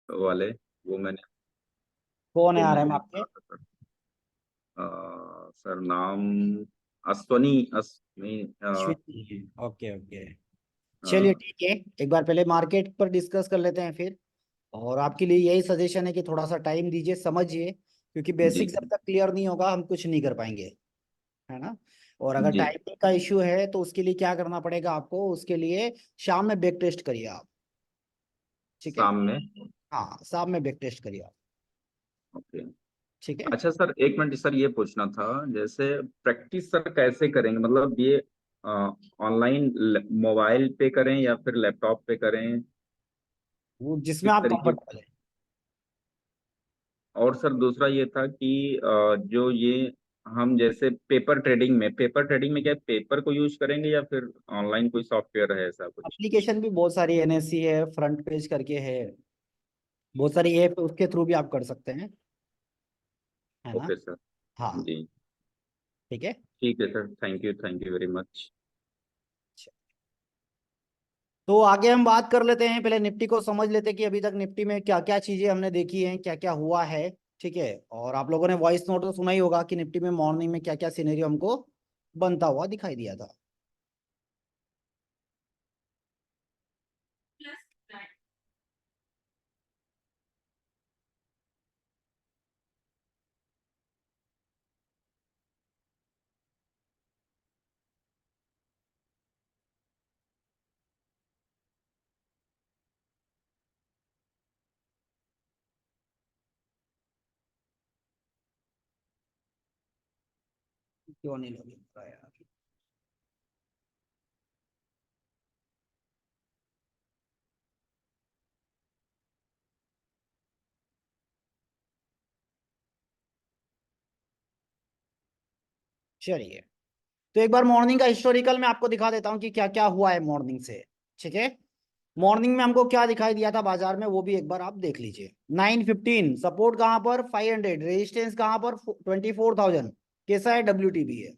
वाले, वो मैंने कौन है वो आरएम मैंने आपके? पढ़ा था सर। सर नाम अश्वनी नहीं अश्विनी है, ओके ओके। चलिए अ, ठीक है, एक बार पहले मार्केट पर डिस्कस कर लेते हैं फिर। और आपके लिए यही सजेशन है कि थोड़ा सा टाइम दीजिए, समझिए, क्योंकि जी बेसिक जब तक क्लियर नहीं होगा हम कुछ नहीं कर पाएंगे, है ना। और अगर जी। टाइमिंग का इश्यू है तो उसके लिए क्या करना पड़ेगा आपको, उसके लिए शाम में बैक टेस्ट करिए आप। ठीक है। शाम में। हाँ, शाम में बैक टेस्ट करिए आप। ओके। ठीक है। अच्छा सर, एक मिनट सर, ये पूछना था, जैसे प्रैक्टिस सर कैसे करेंगे, मतलब ये ऑनलाइन मोबाइल पे करें या फिर लैपटॉप पे करें, वो जिसमें किस आप तरीके। कंफर्टेबल है। और सर दूसरा ये था कि जो ये हम जैसे पेपर ट्रेडिंग में क्या पेपर को यूज करेंगे या फिर ऑनलाइन कोई सॉफ्टवेयर है ऐसा कुछ। एप्लीकेशन भी बहुत सारी एनएससी है, फ्रंट पेज करके है, बहुत सारी ऐप उसके थ्रू भी आप कर सकते हैं, है ना। Okay sir. हाँ। जी। ठीक है। ठीक है sir, thank you very much. तो आगे हम बात कर लेते हैं, पहले निफ्टी को समझ लेते हैं कि अभी तक निफ्टी में क्या क्या चीजें हमने देखी हैं, क्या क्या हुआ है। ठीक है। और आप लोगों ने वॉइस नोट तो सुना ही होगा कि निफ्टी में मॉर्निंग में क्या क्या सिनेरियो हमको बनता हुआ दिखाई दिया था। क्यों नहीं लॉगिन हो रहा है यार? चलिए, तो एक बार मॉर्निंग का हिस्टोरिकल मैं आपको दिखा देता हूँ कि क्या क्या हुआ है मॉर्निंग से। ठीक है। मॉर्निंग में हमको क्या दिखाई दिया था बाजार में, वो भी एक बार आप देख लीजिए। 915 सपोर्ट कहाँ पर, 500 रेजिस्टेंस कहाँ पर, 24,000। कैसा है, WTB है।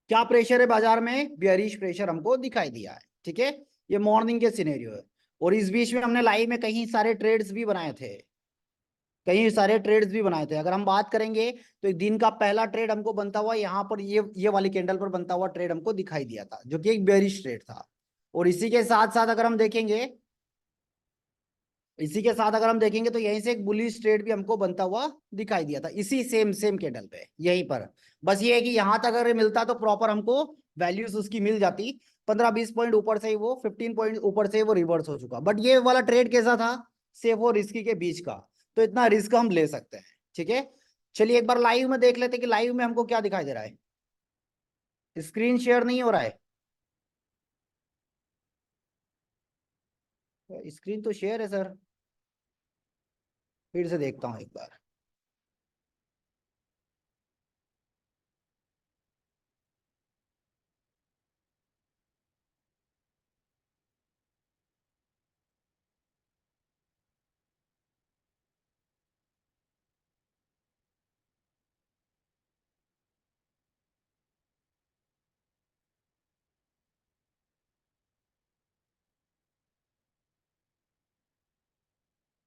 क्या प्रेशर है बाजार में, बियरिश प्रेशर हमको दिखाई दिया है। ठीक है। ये मॉर्निंग के सिनेरियो है। और इस बीच में हमने लाइव में कहीं सारे ट्रेड्स भी बनाए थे, कई सारे ट्रेड्स भी बनाए थे। अगर हम बात करेंगे तो एक दिन का पहला ट्रेड हमको बनता हुआ यहाँ पर, ये वाली कैंडल पर बनता हुआ ट्रेड हमको दिखाई दिया था, जो कि एक बेरिश ट्रेड था। और इसी के साथ अगर हम देखेंगे तो यहीं से एक बुलिश ट्रेड भी हमको बनता हुआ दिखाई दिया था, इसी सेम सेम कैंडल पे यहीं पर। बस ये है कि यहां तक अगर मिलता तो प्रॉपर हमको वैल्यूज उसकी मिल जाती। 15-20 पॉइंट ऊपर से ही वो, 15 पॉइंट ऊपर से ही वो रिवर्स हो चुका। बट ये वाला ट्रेड कैसा था, सेफ और रिस्की के बीच का, तो इतना रिस्क हम ले सकते हैं। ठीक है। चलिए एक बार लाइव में देख लेते हैं कि लाइव में हमको क्या दिखाई दे रहा है। स्क्रीन शेयर नहीं हो रहा है? स्क्रीन तो शेयर है सर। फिर से देखता हूँ एक बार।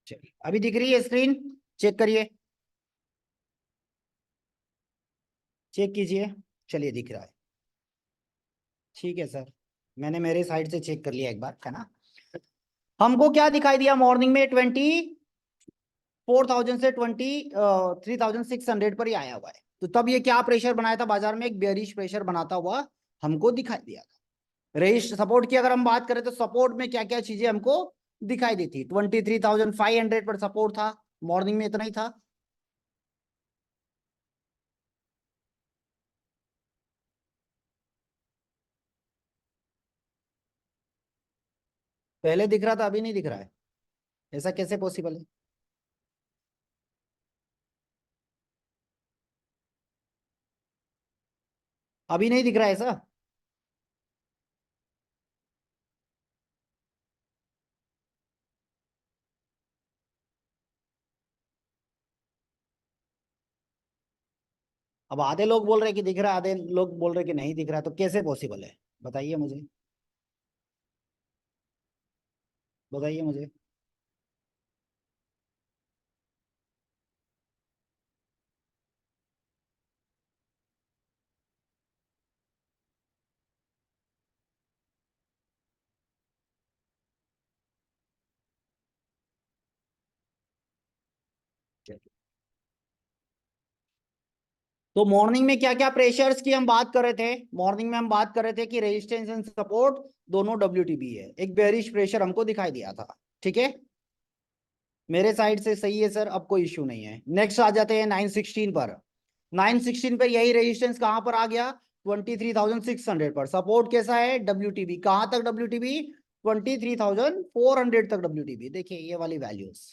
चलिए अभी दिख रही है स्क्रीन, चेक करिए, चेक कीजिए। चलिए दिख रहा है। ठीक है सर, मैंने मेरे साइड से चेक कर लिया एक बार, है ना। हमको क्या दिखाई दिया मॉर्निंग में, 24,000 से 23,600 पर ही आया हुआ है। तो तब ये क्या प्रेशर बनाया था बाजार में, एक बेयरिश प्रेशर बनाता हुआ हमको दिखाई दिया था। रेस्ट सपोर्ट की अगर हम बात करें तो सपोर्ट में क्या क्या चीजें हमको दिखाई दी थी, 23,500 पर सपोर्ट था, मॉर्निंग में इतना ही था। पहले दिख रहा था, अभी नहीं दिख रहा है, ऐसा कैसे पॉसिबल है? अभी नहीं दिख रहा है ऐसा? अब आधे लोग बोल रहे हैं कि दिख रहा है, आधे लोग बोल रहे हैं कि नहीं दिख रहा है, तो कैसे पॉसिबल है, बताइए मुझे, बताइए मुझे। तो मॉर्निंग में क्या क्या प्रेशर्स की हम बात कर रहे थे, मॉर्निंग में हम बात कर रहे थे कि रेजिस्टेंस एंड सपोर्ट दोनों डब्ल्यूटीबी है, एक बेयरिश प्रेशर हमको दिखाई दिया था। ठीक है, मेरे साइड से सही है सर, अब कोई इश्यू नहीं है। नेक्स्ट आ जाते हैं 916 पर। 916 पर यही रेजिस्टेंस कहां पर आ गया, 23,600 पर। सपोर्ट कैसा है, डब्ल्यूटीबी। कहां तक डब्ल्यूटीबी, 23,400 तक डब्ल्यूटीबी। देखिए ये वाली वैल्यूज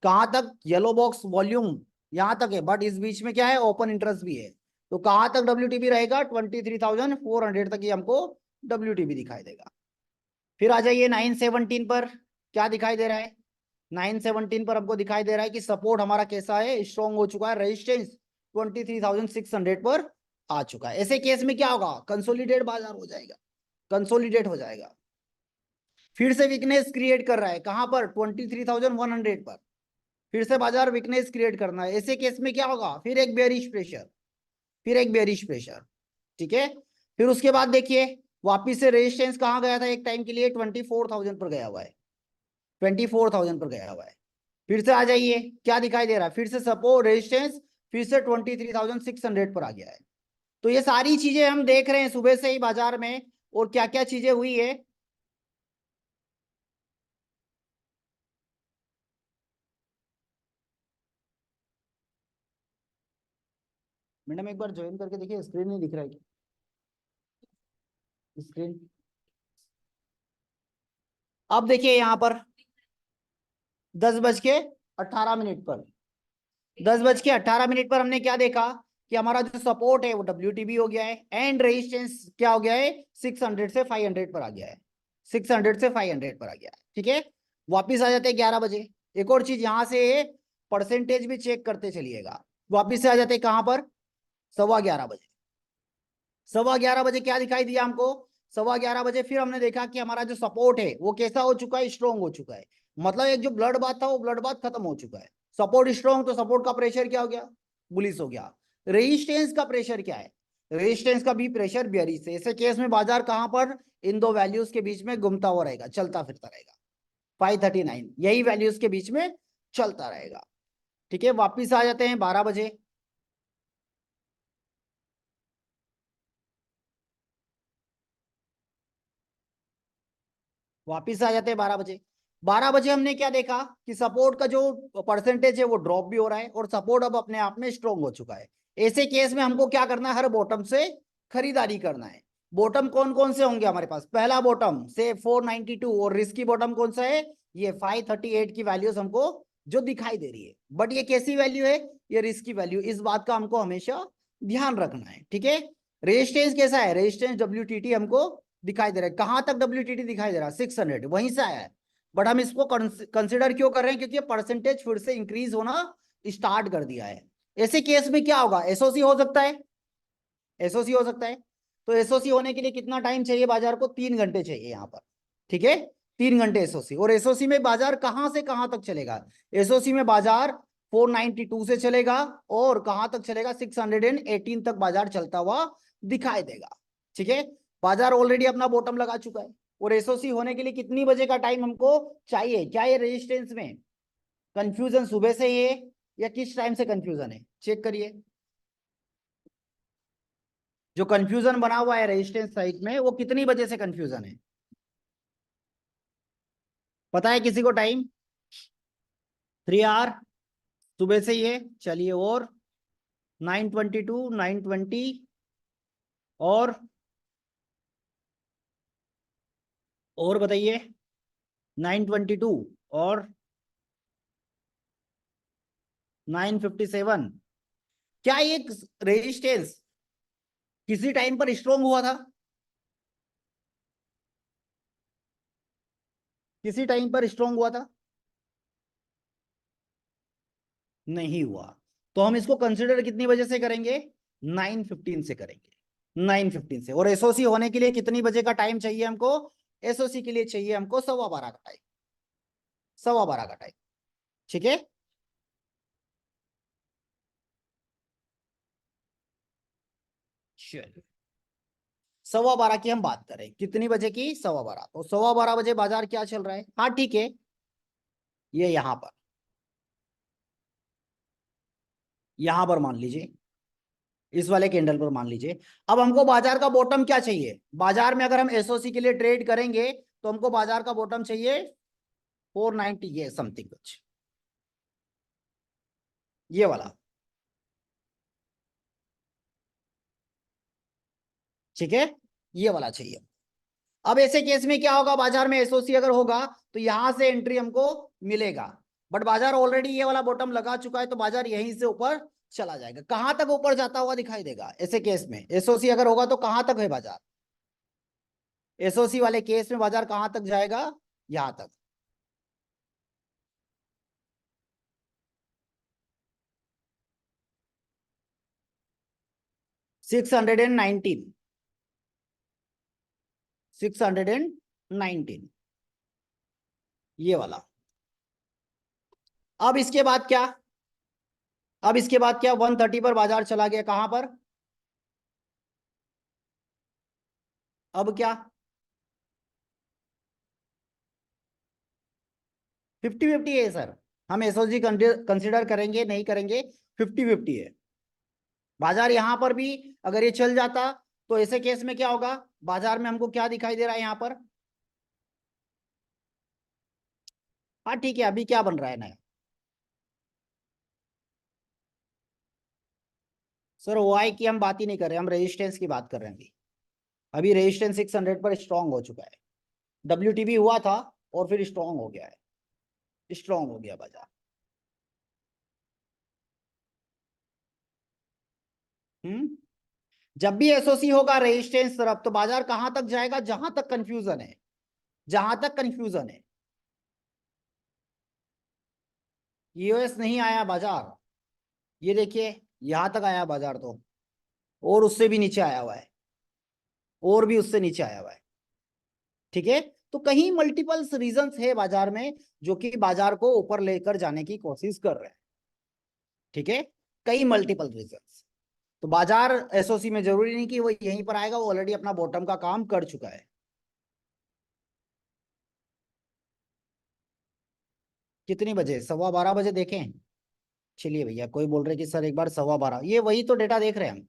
कहां तक, येलो बॉक्स वॉल्यूम यहां तक है, बट इस बीच में क्या है, ओपन इंटरेस्ट भी है। तो कहां तक डब्ल्यूटीबी रहेगा, 23,400 तक ही हमको डब्ल्यूटीबी दिखाई देगा। फिर आ जाइए 917 पर, क्या दिखाई दे रहा है, 917 पर हमको दिखाई दे रहा है कि सपोर्ट हमारा कैसा है, स्ट्रॉन्ग हो चुका है, रेजिस्टेंस 23,600 पर आ चुका है। ऐसे केस में क्या होगा, कंसोलिडेट बाजार हो जाएगा, कंसोलिडेट हो जाएगा। फिर से वीकनेस क्रिएट कर रहा है, कहां पर, 23,100 पर। फिर से बाजार वीकनेस क्रिएट करना है, ऐसे केस में क्या होगा, फिर एक बेयरिश प्रेशर, फिर एक बेयरिश प्रेशर। ठीक है, फिर उसके बाद देखिए वापिस से रेजिस्टेंस कहां गया था, एक टाइम के लिए 24,000 पर गया हुआ है, 24,000 पर गया हुआ है। फिर से आ जाइए, क्या दिखाई दे रहा है, फिर से सपोर्ट रेजिस्टेंस, फिर से 23,600 पर आ गया है। तो ये सारी चीजें हम देख रहे हैं सुबह से ही बाजार में, और क्या क्या चीजें हुई है। मैडम एक बार ज्वाइन करके देखिए, स्क्रीन नहीं दिख रहा है, स्क्रीन। अब देखिए यहां पर 10:18 पर, 10:18 पर हमने क्या देखा कि हमारा जो सपोर्ट है वो डब्ल्यूटीबी हो गया है, एंड रेजिस्टेंस क्या हो गया है, 600 से 500 पर आ गया है, 600 से 500 पर आ गया है। ठीक है, वापिस आ जाते हैं 11 बजे। एक और चीज यहां से परसेंटेज भी चेक करते चलिएगा। वापिस से आ जाते हैं कहां पर, 11:15 बजे। 11:15 बजे क्या दिखाई दिया हमको, 11:15 बजे फिर हमने देखा कि हमारा जो सपोर्ट है वो कैसा हो चुका है, स्ट्रॉन्ग हो चुका है। मतलब एक जो ब्लड बाथ था वो ब्लड बाथ खत्म हो चुका है। सपोर्ट स्ट्रॉन्ग, तो सपोर्ट का प्रेशर क्या हो गया, बुलिश हो गया। रेजिस्टेंस का प्रेशर क्या है, रेजिस्टेंस का भी प्रेशर बेयरिश है। ऐसे केस में बाजार कहां पर, इन दो वैल्यूज के बीच में घूमता हुआ रहेगा, चलता फिरता रहेगा, 539 यही वैल्यूज के बीच में चलता रहेगा। ठीक है, वापिस आ जाते हैं 12 बजे। वापिस आ जाते हैं 12 बजे। 12 बजे हमने क्या देखा कि सपोर्ट का जो परसेंटेज है वो ड्रॉप भी हो रहा है, और सपोर्ट अब अपने आप में स्ट्रॉन्ग हो चुका है। ऐसे केस में हमको क्या करना है, हर बॉटम से खरीदारी करना है। बॉटम कौन कौन से होंगे हमारे पास, पहला बॉटम से 492, और रिस्की बॉटम कौन सा है, ये 538 की वैल्यूज हमको जो दिखाई दे रही है। बट ये कैसी वैल्यू है, ये रिस्की वैल्यू, इस बात का हमको हमेशा ध्यान रखना है। ठीक है, रेजिस्टेंस कैसा है, रेजिस्टेंस डब्ल्यूटीटी हमको दिखाई दे रहा है, कहां तक डब्ल्यूटीटी दिखाई दे रहा है, 600 वहीं से आया है। बट हम इसको कंसिडर क्यों कर रहे हैं, क्योंकि परसेंटेज फिर से इंक्रीज होना स्टार्ट कर दिया है। ऐसे केस में क्या होगा, एसओसी हो सकता है, एसओसी हो सकता है। तो एसओसी होने के लिए कितना टाइम चाहिए, बाजार को 3 घंटे चाहिए यहाँ पर। ठीक है, 3 घंटे एसओसी। और एसओसी में बाजार कहां से कहां तक चलेगा, एसओसी में बाजार 492 से चलेगा, और कहां तक चलेगा, 618 तक बाजार चलता हुआ दिखाई देगा। ठीक है, बाजार ऑलरेडी अपना बॉटम लगा चुका है। और एसओसी होने के लिए कितनी बजे का टाइम हमको चाहिए, क्या ये रेजिस्टेंस में कंफ्यूजन सुबह से ही है या किस टाइम से कंफ्यूजन है, चेक करिए। जो कंफ्यूजन बना हुआ है रेजिस्टेंस साइड में, वो कितनी बजे से कंफ्यूजन है, पता है किसी को टाइम, 3 आवर सुबह से ही है। चलिए, और 9:22, 9:20, और बताइए, 9:22 और 9:57। क्या ये रेजिस्टेंस किसी टाइम पर स्ट्रोंग हुआ था, किसी टाइम पर स्ट्रोंग हुआ था, नहीं हुआ। तो हम इसको कंसिडर कितनी बजे से करेंगे, 9:15 से करेंगे, 9:15 से। और एसओसी होने के लिए कितनी बजे का टाइम चाहिए हमको, एसओसी के लिए चाहिए हमको 12:15 का टाइम, 12:15 का टाइम। ठीक है, चलिए 12:15 की हम बात करें, कितनी बजे की, 12:15। तो 12:15 बजे बाजार क्या चल रहा है, हाँ ठीक है, ये यहां पर मान लीजिए इस वाले कैंडल पर मान लीजिए। अब हमको बाजार का बॉटम क्या चाहिए, बाजार में अगर हम एसओसी के लिए ट्रेड करेंगे तो हमको बाजार का बॉटम चाहिए 490 ये समथिंग कुछ, ये वाला, ठीक है, ये वाला चाहिए। अब ऐसे केस में क्या होगा, बाजार में एसओसी अगर होगा तो यहां से एंट्री हमको मिलेगा, बट बाजार ऑलरेडी ये वाला बॉटम लगा चुका है तो बाजार यहीं से ऊपर चला जाएगा। कहां तक ऊपर जाता हुआ दिखाई देगा ऐसे केस में, एसओसी अगर होगा तो कहां तक है बाजार, एसओसी वाले केस में बाजार कहां तक जाएगा, यहां तक। सिक्स हंड्रेड एंड 619, ये वाला। अब इसके बाद क्या, अब इसके बाद क्या, 130 पर बाजार चला गया, कहां पर, अब क्या, 50-50 है सर, हम एसओजी कंसिडर करेंगे नहीं करेंगे, 50-50 है। बाजार यहां पर भी अगर ये चल जाता तो ऐसे केस में क्या होगा, बाजार में हमको क्या दिखाई दे रहा है यहां पर, हाँ ठीक है, अभी क्या बन रहा है नया, सर ओआई की हम बात ही नहीं कर रहे, हम रेजिस्टेंस की बात कर रहे हैं अभी। अभी रेजिस्टेंस 600 पर स्ट्रांग हो चुका है, डब्ल्यूटीबी हुआ था और फिर स्ट्रांग हो गया है, स्ट्रांग हो गया बाजार। जब भी एसओसी होगा रेजिस्टेंस तरफ तो बाजार कहां तक जाएगा, जहां तक कंफ्यूजन है, जहां तक कंफ्यूजन है। यूएस नहीं आया बाजार, ये देखिए यहां तक आया बाजार तो, और उससे भी नीचे आया हुआ है, और भी उससे नीचे आया हुआ है, ठीक है। तो कहीं मल्टीपल रीजंस है बाजार में जो कि बाजार को ऊपर लेकर जाने की कोशिश कर रहे हैं, ठीक है, कई मल्टीपल रीजंस। तो बाजार एसओसी में जरूरी नहीं कि वो यहीं पर आएगा, वो ऑलरेडी अपना बॉटम का काम कर चुका है। कितनी बजे, 12:15 बजे देखें, चलिए भैया, कोई बोल रहे कि सर एक बार 12:15, ये वही तो डेटा देख रहे हैं हम,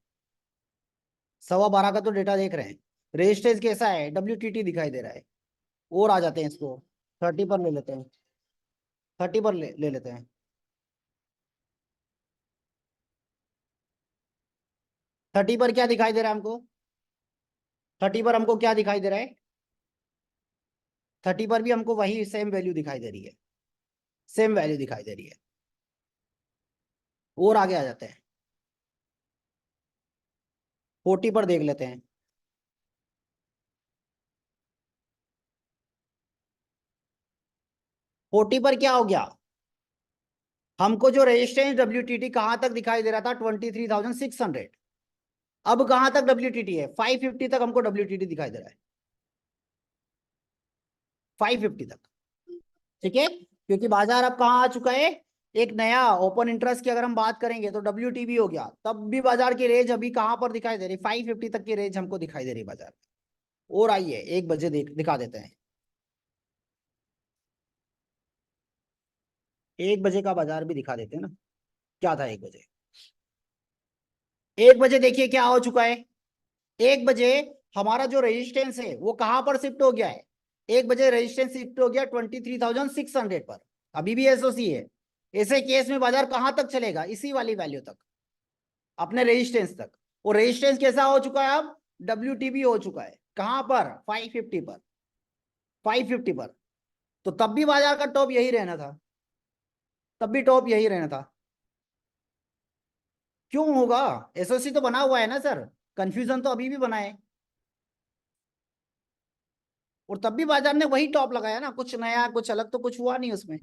12:15 का तो डेटा देख रहे हैं। रेजिस्टेंस कैसा है, डब्ल्यूटीटी दिखाई दे रहा है, और आ जाते हैं इसको 30 पर ले लेते हैं, 30 पर ले लेते हैं, 30 पर क्या दिखाई दे रहा है हमको, 30 पर हमको क्या दिखाई दे रहा है, 30 पर भी हमको वही सेम वैल्यू दिखाई दे रही है, सेम वैल्यू दिखाई दे रही है, और आगे आ जाते हैं, 40 पर देख लेते हैं, 40 पर क्या हो गया, हमको जो रेजिस्टेंस डब्ल्यूटीटी कहां तक दिखाई दे रहा था 23,600, अब कहां तक डब्ल्यूटीटी है, 550 तक हमको डब्ल्यूटीटी दिखाई दे रहा है, 550 तक, ठीक है। क्योंकि बाजार अब कहां आ चुका है, एक नया ओपन इंटरेस्ट की अगर हम बात करेंगे तो डब्ल्यूटीबी हो गया, तब भी बाजार की रेंज अभी कहां पर दिखाई दे रही, 550 तक की रेंज हमको दिखाई दे रही बाजार में। और आइए 1 बजे दिखा देते हैं, 1 बजे का बाजार भी दिखा देते हैं ना, क्या था 1 बजे, 1 बजे देखिए क्या हो चुका है, 1 बजे हमारा जो रेजिस्टेंस है वो कहां पर शिफ्ट हो गया है, 1 बजे रेजिस्टेंस शिफ्ट हो गया 23,600 पर, अभी भी एसओसी है। ऐसे केस में बाजार कहां तक चलेगा, इसी वाली वैल्यू तक, अपने रेजिस्टेंस तक। और रेजिस्टेंस कैसा हो चुका है अब, डब्ल्यूटीबी हो चुका है, कहां पर, 550 पर, 550 पर। तो तब भी बाजार का टॉप यही रहना था, तब भी टॉप यही रहना था, क्यों होगा, एसओसी तो बना हुआ है ना सर, कंफ्यूजन तो अभी भी बना है, और तब भी बाजार ने वही टॉप लगाया ना, कुछ नया कुछ अलग तो कुछ हुआ नहीं उसमें।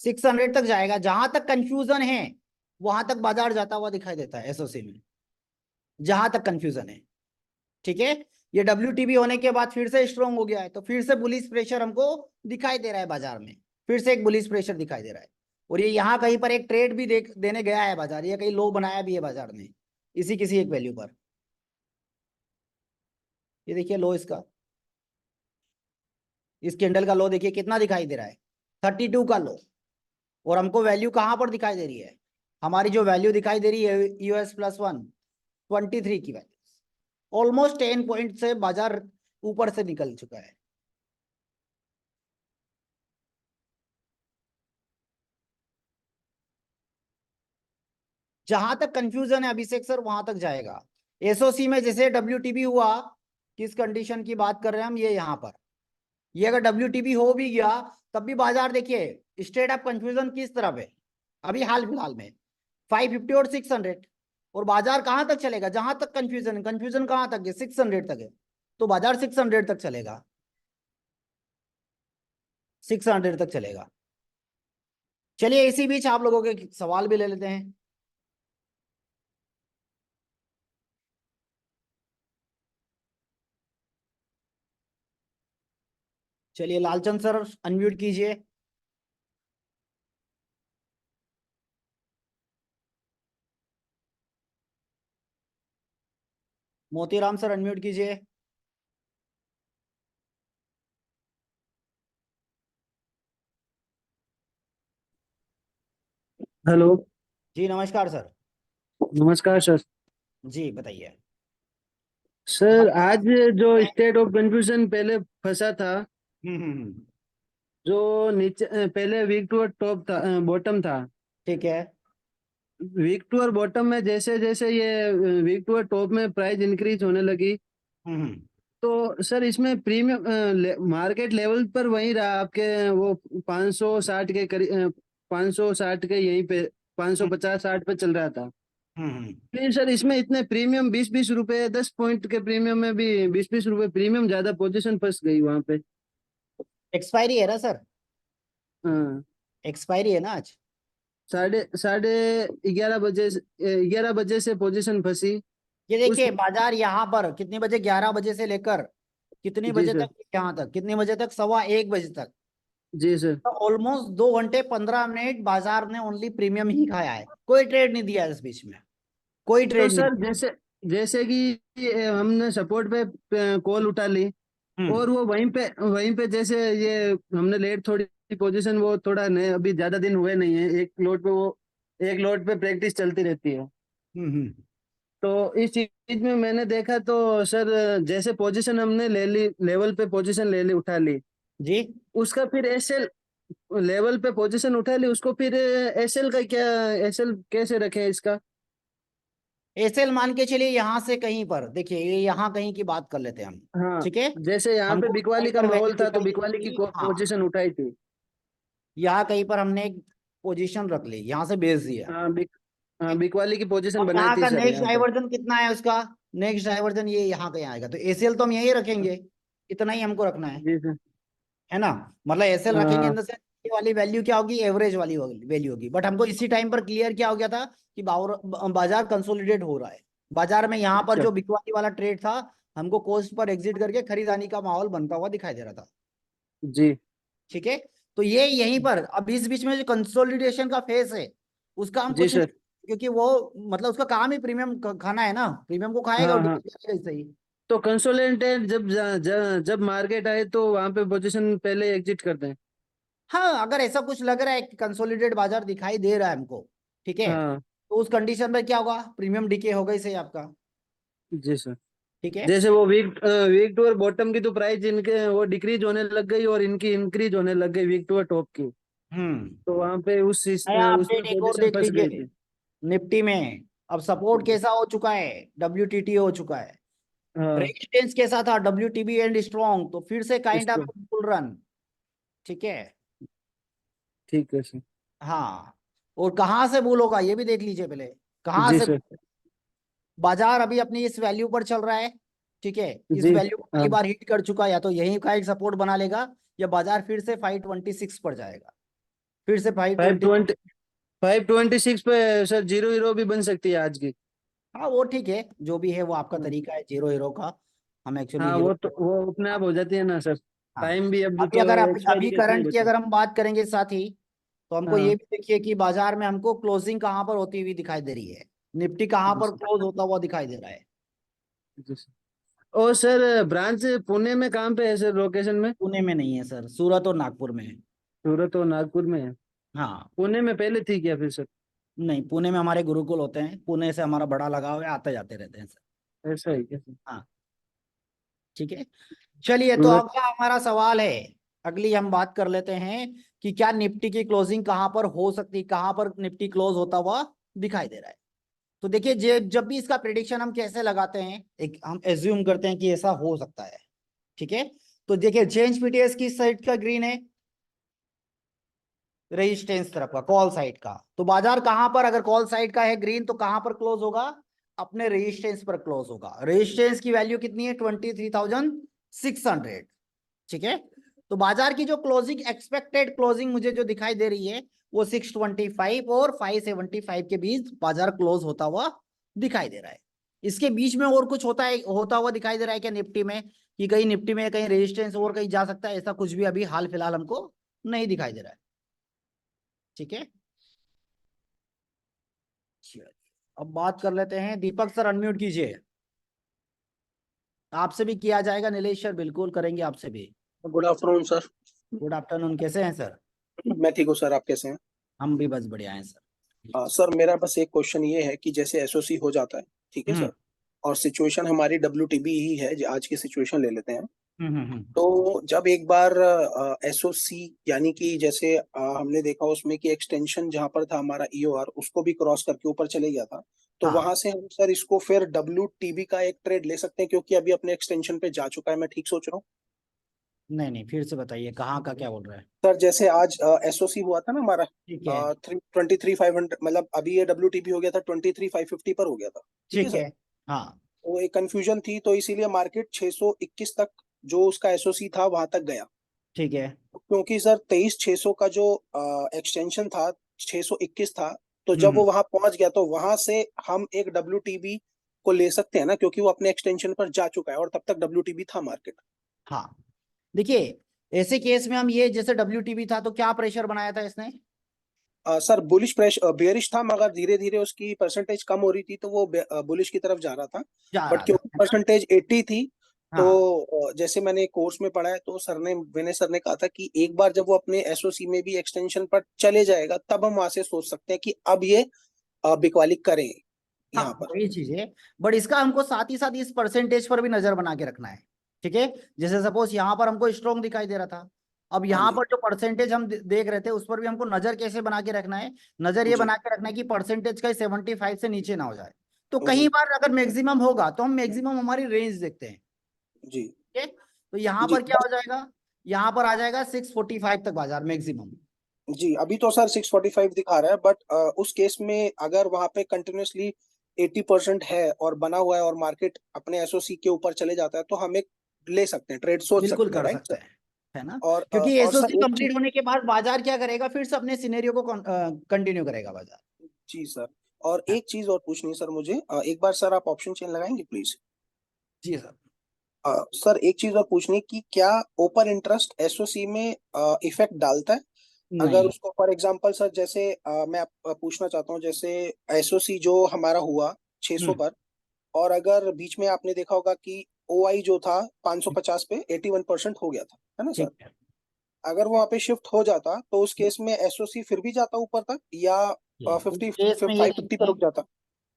600 तक जाएगा, जहां तक कंफ्यूजन है वहां तक बाजार जाता हुआ दिखाई देता है एसओसी में, जहां तक कंफ्यूजन है, ठीक है। ये डब्ल्यूटीबी होने के बाद फिर से स्ट्रॉन्ग हो गया है तो फिर से बुलिश प्रेशर हमको दिखाई दे रहा है बाजार में, फिर से एक बुलिश प्रेशर दिखाई दे रहा है। और ये यहाँ कहीं पर एक ट्रेड भी देने गया है बाजार, ये कहीं लो बनाया भी है बाजार ने, इसी किसी एक वैल्यू पर। ये देखिए लो इसका, इस कैंडल का लो देखिए कितना दिखाई दे रहा है, 32 का लो। और हमको वैल्यू कहाँ पर दिखाई दे रही है, हमारी जो वैल्यू दिखाई दे रही है US+1 23 की वैल्यू, ऑलमोस्ट 10 पॉइंट से बाजार ऊपर से निकल चुका है। जहां तक कंफ्यूजन है अभिषेक सर वहां तक जाएगा। एसओसी में जैसे WTB हुआ, किस कंडीशन की बात कर रहे हैं हम, ये यहाँ पर, ये अगर WTB हो भी गया तब भी बाजार देखिए स्टेट ऑफ कंफ्यूजन किस तरफ है अभी हाल फिलहाल में, 550 और 600। और बाजार कहां तक चलेगा, जहां तक कंफ्यूजन है, कंफ्यूजन कहां तक है, 600 तक है, तो बाजार 600 तक चलेगा, 600 तक चलेगा। चलिए इसी बीच आप लोगों के सवाल भी ले लेते हैं। चलिए लालचंद सर अनम्यूट कीजिए। मोतीराम सर अनम्यूट कीजिए। हेलो। जी नमस्कार सर। नमस्कार सर। जी बताइए। सर आज जो स्टेट ऑफ कंफ्यूजन पहले फंसा था, हम्म। जो नीचे पहले वीक टू टॉप था, बॉटम था। ठीक है। वीक टू और बॉटम में जैसे जैसे ये वीक टू और टॉप में प्राइस इंक्रीज होने लगी, हम्म। तो सर इसमें प्रीमियम मार्केट लेवल पर वही रहा आपके, वो 560 के करीब, 560 के यहीं पे 550-60 पे चल रहा था। हम्म। नहीं सर, इसमें इतने प्रीमियम 20-20 रुपए, 10 पॉइंट के प्रीमियम में भी 20-20 रुपए प्रीमियम, ज्यादा पोजीशन फंस गई वहां पे। एक्सपायरी है ना सर, हाँ। एक्सपायरी है ना आज। साढ़े साढ़े 11 बजे 11 बजे से पोजीशन फंसी। ये उस देखिए बाजार यहाँ पर कितने बजे, 11 बजे से लेकर कितने जी बजे सर। तक, यहाँ तक कितने बजे तक, 1:15 बजे तक, जी सर। तो ऑलमोस्ट 2 घंटे 15 मिनट बाजार ने ओनली प्रीमियम ही खाया है, कोई ट्रेड नहीं दिया इस बीच में, कोई तो ट्रेड नहीं। सर जैसे जैसे कि हमने सपोर्ट पे कॉल उठा ली, हम्म और वो वहीं पे जैसे ये हमने लेट थोड़ी पोजीशन, वो थोड़ा नए, अभी ज्यादा दिन हुए नहीं है, एक लोड पे प्रैक्टिस चलती रहती है। हम्म। तो इस चीज में मैंने देखा तो सर, जैसे पोजीशन हमने ले ली, लेवल पे पोजीशन ले ली, उठा ली, जी। उसका फिर एसएल, लेवल पे पोजीशन उठा ली, उसको फिर एसएल का क्या, एसएल कैसे रखे इसका? एसएल मान के चलिए यहाँ से कहीं पर देखिए, ये यहाँ कहीं की बात कर लेते हैं हम। हाँ। ठीक है, जैसे यहाँ पे हमको कहीं बिकवाली का पर वैल्यू माहौल था, तो दिखाई दे बिकवाली की रही, हाँ, पोजीशन उठाई थी। यहाँ कहीं पर हमने एक पोजीशन रख ली, यहाँ से बेच दिया। हाँ हाँ, बिकवाली की पोजीशन अब बनाई यहाँ थी का सर नेक्स्ट यहाँ पे। डाइवर्जन कितना है उसका, नेक्स्ट डाइवर्जन ये यहाँ कहीं आएगा, तो एसएल तो हम यही रखेंगे, इतना ही हमको रखना जी सर। है ना। मतलब एसएल रखेंगे हाँ। अंदर से, ये वाली वैल्यू क्या होगी, एवरेज वाली वैल्यू होगी। बट हमको इसी टाइम पर क्लियर क्या हो गया था कि बाजार कंसोलिडेट हो रहा है, बाजार में यहाँ पर अच्छा। जो बिकवाली वाला ट्रेड था, हमको कोस्ट पर एग्जिट करके खरीदारी का माहौल बनता हुआ दिखाई दे रहा था। जी। ठीक है, तो ये यहीं पर अब इस बीच में जो कंसोलिडेशन का फेस है उसका हम जी कुछ नहीं, सर। क्योंकि वो मतलब उसका काम ही प्रीमियम खाना है ना, प्रीमियम को खाएगा हाँ और हाँ। सही। तो कंसोलिडेटेड जब मार्केट आए तो वहां पे पोजीशन पहले एग्जिट करते हैं। हाँ अगर ऐसा कुछ लग रहा है कि कंसोलिडेट बाजार दिखाई दे रहा है हमको, ठीक है, हाँ। तो उस कंडीशन में क्या होगा, प्रीमियम डिके होगा ही सही आपका। जी सर। ठीक है। जैसे वो वीक टू और बॉटम की तो प्राइस इनके वो डिक्रीज होने लग गई, और इनकी इंक्रीज होने लग गई, वीक टू और टॉप की। हम्म। तो वहां पे नया उसमें अपडेट एक और पोजीशन देख फंस गई लीजिए, थी। निफ्टी में अब सपोर्ट कैसा हो चुका है, WTT हो चुका है, हाँ। रेजिस्टेंस कैसा था, WTB एंड स्ट्रॉन्ग, तो फिर से काइंड ऑफ इसको बुल रन। ठीक है। ठीक है सर। हाँ, और कहाँ से बुल होगा ये भी देख लीजिए पहले, कहाँ जी से। सर। बाजार अभी अपनी इस वैल्यू पर चल रहा है, ठीक है, इस जी। वैल्यू को कई हाँ। बार हिट कर चुका है, या तो यहीं का एक सपोर्ट बना लेगा, या बाजार फिर से 526 पर जाएगा, फिर से फाइव फाइव ट्वेंटी ट्वेंटी 526 पे सर जीरो हीरो भी बन सकती है आज की। हाँ वो ठीक है, जो भी है वो आपका तरीका है जीरो हीरो का, हम एक्चुअली हाँ, हीरो। वो अपने आप हो जाती है ना सर। हाँ, टाइम भी अब अभी अगर अभी एक्सपायरी अभी के समय करंट की बचा। अगर हम बात करेंगे साथ ही, तो हमको ये हाँ। भी देखिए कि बाजार में हमको क्लोजिंग कहाँ पर होती हुई दिखाई दे रही है, निफ्टी कहाँ जी पर सर। क्लोज होता हुआ दिखाई दे रहा है? जी सर। और सर ब्रांच पुणे में कहाँ पे है सर, लोकेशन में? पुणे में नहीं है सर, सूरत और नागपुर में है। सूरत और नागपुर में है। हाँ, पुणे में पहले थी क्या फिर सर? नहीं, पुणे में हमारे गुरुकुल होते हैं, पुणे से हमारा बड़ा लगाव है, आते जाते रहते हैं सर। ऐसा है क्या सर? हाँ, ठीक है। चलिए, तो सूरत। अगला हमारा सवाल है, अगली हम बात कर लेते हैं कि क्या निफ्टी की क्लोजिंग कहां पर हो सकती, कहां पर निफ्टी क्लोज होता हुआ दिखाई दे रहा है। तो देखिए, जब भी इसका प्रिडिक्शन हम कैसे लगाते हैं, एक हम एज्यूम करते हैं कि ऐसा हो सकता है, ठीक है। तो देखिए, चेंज पीटीएस की साइड का ग्रीन है, रेजिस्टेंस तरफ का, कॉल साइड का। तो बाजार कहां पर, अगर कॉल साइड का है ग्रीन, तो कहां पर क्लोज होगा? अपने रेजिस्टेंस पर क्लोज होगा। रेजिस्टेंस की वैल्यू कितनी है? 23,600, ठीक है। तो बाजार की जो क्लोजिंग, एक्सपेक्टेड क्लोजिंग मुझे जो दिखाई दे रही है, वो 625 और 575 के बीच बाजार क्लोज होता हुआ दिखाई दे रहा है। इसके बीच में और कुछ होता हुआ दिखाई दे रहा है क्या निफ्टी में, कि कहीं निफ्टी में कहीं रेजिस्टेंस और कहीं जा सकता है? ऐसा कुछ भी अभी हाल फिलहाल हमको नहीं दिखाई दे रहा है, ठीक है। अब बात कर लेते हैं, दीपक सर अनम्यूट कीजिए। आपसे भी किया जाएगा नीलेश सर, बिल्कुल करेंगे आपसे भी। Good afternoon sir. Good afternoon, कैसे हैं सर? मैं ठीक हूँ सर, आप कैसे हैं? हम भी बस बढ़िया हैं सर। सर मेरा बस एक क्वेश्चन ये है कि जैसे एसओसी हो जाता है, ठीक है हम्म सर, और सिचुएशन हमारी डब्ल्यूटीबी ही है, आज की सिचुएशन ले लेते हैं। हम्म। तो जब एक बार एसओसी यानी कि जैसे हमने देखा उसमें कि एक्सटेंशन जहां पर था हमारा ईओआर, उसको भी क्रॉस करके ऊपर चले गया था, तो हाँ, वहां से हम सर इसको फिर डब्ल्यूटीबी का एक ट्रेड ले सकते हैं, क्योंकि अभी अपने एक्सटेंशन पे जा चुका है। मैं ठीक सोच रहा हूँ? नहीं नहीं, फिर से बताइए, कहाँ का क्या बोल रहा है? सर जैसे आज एसओसी हुआ था ना हमारा, ठीक है। 23,500, मतलब अभी ये डब्ल्यूटीपी हो गया था 23,550 पर हो गया था, ठीक है ठीक सर। है। हाँ, वो एक कंफ्यूजन थी, तो इसीलिए मार्केट 621 तक जो उसका एसओसी था वहां तक गया, ठीक है। क्योंकि सर 23,600 का जो एक्सटेंशन था 621 था। तो जब हम्म। वो वहां पहुंच गया तो वहां से हम एक डब्ल्यूटीबी को ले सकते हैं ना, क्योंकि वो अपने एक्सटेंशन पर जा चुका है और तब तक डब्ल्यूटीबी था मार्केट। हाँ, देखिए, ऐसे केस में हम ये, जैसे डब्ल्यूटीबी था तो क्या प्रेशर बनाया था इसने? सर बुलिश प्रेशर बेरिश था, मगर धीरे धीरे उसकी परसेंटेज कम हो रही थी, तो वो बुलिश की तरफ जा रहा था। जा बट रहा था, क्योंकि है ना? परसेंटेज 80 थी, तो हाँ जैसे मैंने कोर्स में पढ़ा है, तो विनय सर ने कहा था कि एक बार जब वो अपने एसओसी में भी एक्सटेंशन पर चले जाएगा, तब हम वहां से सोच सकते हैं कि अब ये बिकवाली करें यहाँ हाँ, पर। वही चीज है। बट इसका हमको साथ ही साथ इस परसेंटेज पर भी नजर बना के रखना है, ठीक है। जैसे सपोज यहाँ पर हमको स्ट्रॉन्ग दिखाई दे रहा था, अब हाँ यहाँ जी। पर जो परसेंटेज हम देख रहे थे, उस पर भी हमको नजर कैसे बना के रखना है? नजर ये जी बना के रखना है कि परसेंटेज का 75 से नीचे ना हो जाए। तो कई जी बार अगर मैक्सिमम होगा तो हम मैक्सिमम हमारी रेंज देखते हैं, जी ठीक है। तो यहाँ जी पर क्या हो जाएगा? यहाँ पर आ जाएगा 645 तक बाजार मैक्सिमम। जी। अभी तो सर 645 दिखा रहा है, बट उस केस में अगर वहां पे कंटिन्यूसली 80% है और बना हुआ है, और मार्केट अपने एसओसी के ऊपर चले जाता है, तो हम एक ले सकते हैं, ट्रेड सोच बिल्कुल सकते हैं, कर राइट सकते सर? हैं, है ना? क्योंकि और एसओसी सर एक कंप्लीट चीज। होने के बाद बाजार क्या करेगा, फिर से अपने सिनेरियो को कंटिन्यू करेगा बाजार। जी सर। और हाँ, एक चीज और पूछनी है सर मुझे, एक बार सर आप ऑप्शन चेन लगाएंगे प्लीज? जी सर। सर एक चीज और पूछनी कि क्या ओपन इंटरेस्ट एसओसी में इफेक्ट डालता है? अगर नहीं। उसको फॉर एग्जांपल सर, जैसे मैं पूछना चाहता हूँ, जैसे एसओसी जो हमारा हुआ 600 हम्म। पर, और अगर बीच में आपने देखा होगा कि ओआई जो था 550 पे 81% हो गया था, है ना सर? ठीक है। अगर वहां पे शिफ्ट हो जाता, तो उस केस में एसओसी फिर भी जाता ऊपर तक, या इस 50 केस में ये 550 देखते पर रुक हैं, जाता?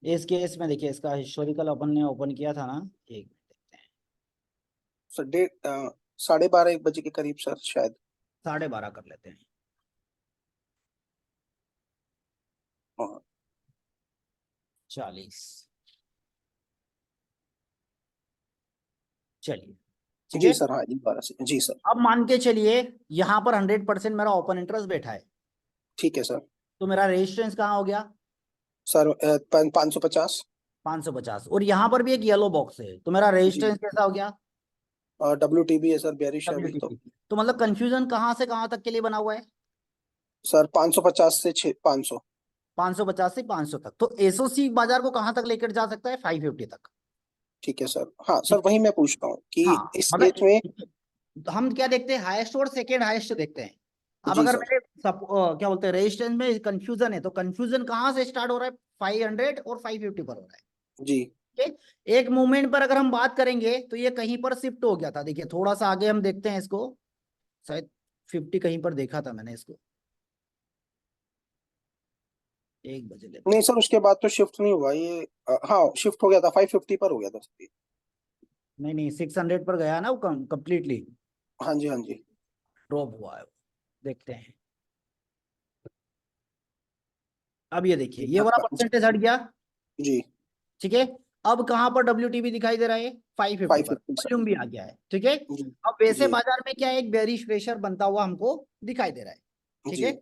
इस केस में देखिए, इसका हिस्टोरिकल अपन ने ओपन किया था ना, एक मिनट देखते हैं। सर 12:30 1 बजे के करीब सर शायद। 12:30 कर लेते हैं। हाँ 40, चलिए, ठीक जी है। सर, हाँ 12 से जी सर। अब मान के चलिए, यहाँ पर 100% मेरा ओपन इंटरेस्ट बैठा है, ठीक है सर। तो मेरा रेजिस्टेंस कहाँ हो गया? सर 550। 550। और यहाँ पर भी एक येलो बॉक्स है, तो मेरा जी। रेजिस्टेंस कैसा हो गया? डब्ल्यूटीबी है सर, बेरिश है अभी तो। WTP। तो मतलब कंफ्यूजन कहाँ से कहाँ तक के लिए बना हुआ है? सर 550 से 500। 550 से 500 तक। तो एसओसी बाजार को कहाँ तक लेकर जा सकता है? 550 तक। ठीक है सर। हाँ सर, ठीक है। वही मैं पूछ रहा हूँ कि हाँ, इस केस में। मतलब हम क्या देखते हैं, हाईएस्ट और सेकेंड हाईएस्ट देखते हैं। अब जी अगर सर। मेरे क्या बोलते हैं रेजिस्टेंस में कंफ्यूजन है, तो कंफ्यूजन कहाँ से स्टार्ट हो रहा है? 500 और 550 पर हो रहा है। जी ठीक है, एक मूवमेंट पर अगर हम बात करेंगे तो ये कहीं पर शिफ्ट हो गया था। देखिए थोड़ा सा आगे हम देखते हैं इसको, शायद 50 कहीं पर देखा था मैंने इसको। 1 बजे लेते नहीं हैं। सर, उसके बाद तो शिफ्ट नहीं हुआ ये। हाँ शिफ्ट हो गया था, 550 पर हो गया था सर ये। नहीं नहीं, 600 पर गया ना वो, कंप्लीटली हाँ जी हाँ जी। ड्रॉप हुआ है वो। देखते हैं, अब ये देखिए ये वाला परसेंटेज हट गया। जी। ठीक है, अब कहां पर WTB दिखाई दे रहा है? 550 पर, 550 सर। वॉल्यूम भी आ गया है। ठीक है, जी अब वैसे जी बाजार में क्या है, एक बेयरिश प्रेशर बनता हुआ हमको दिखाई दे रहा है। ठीक जी है,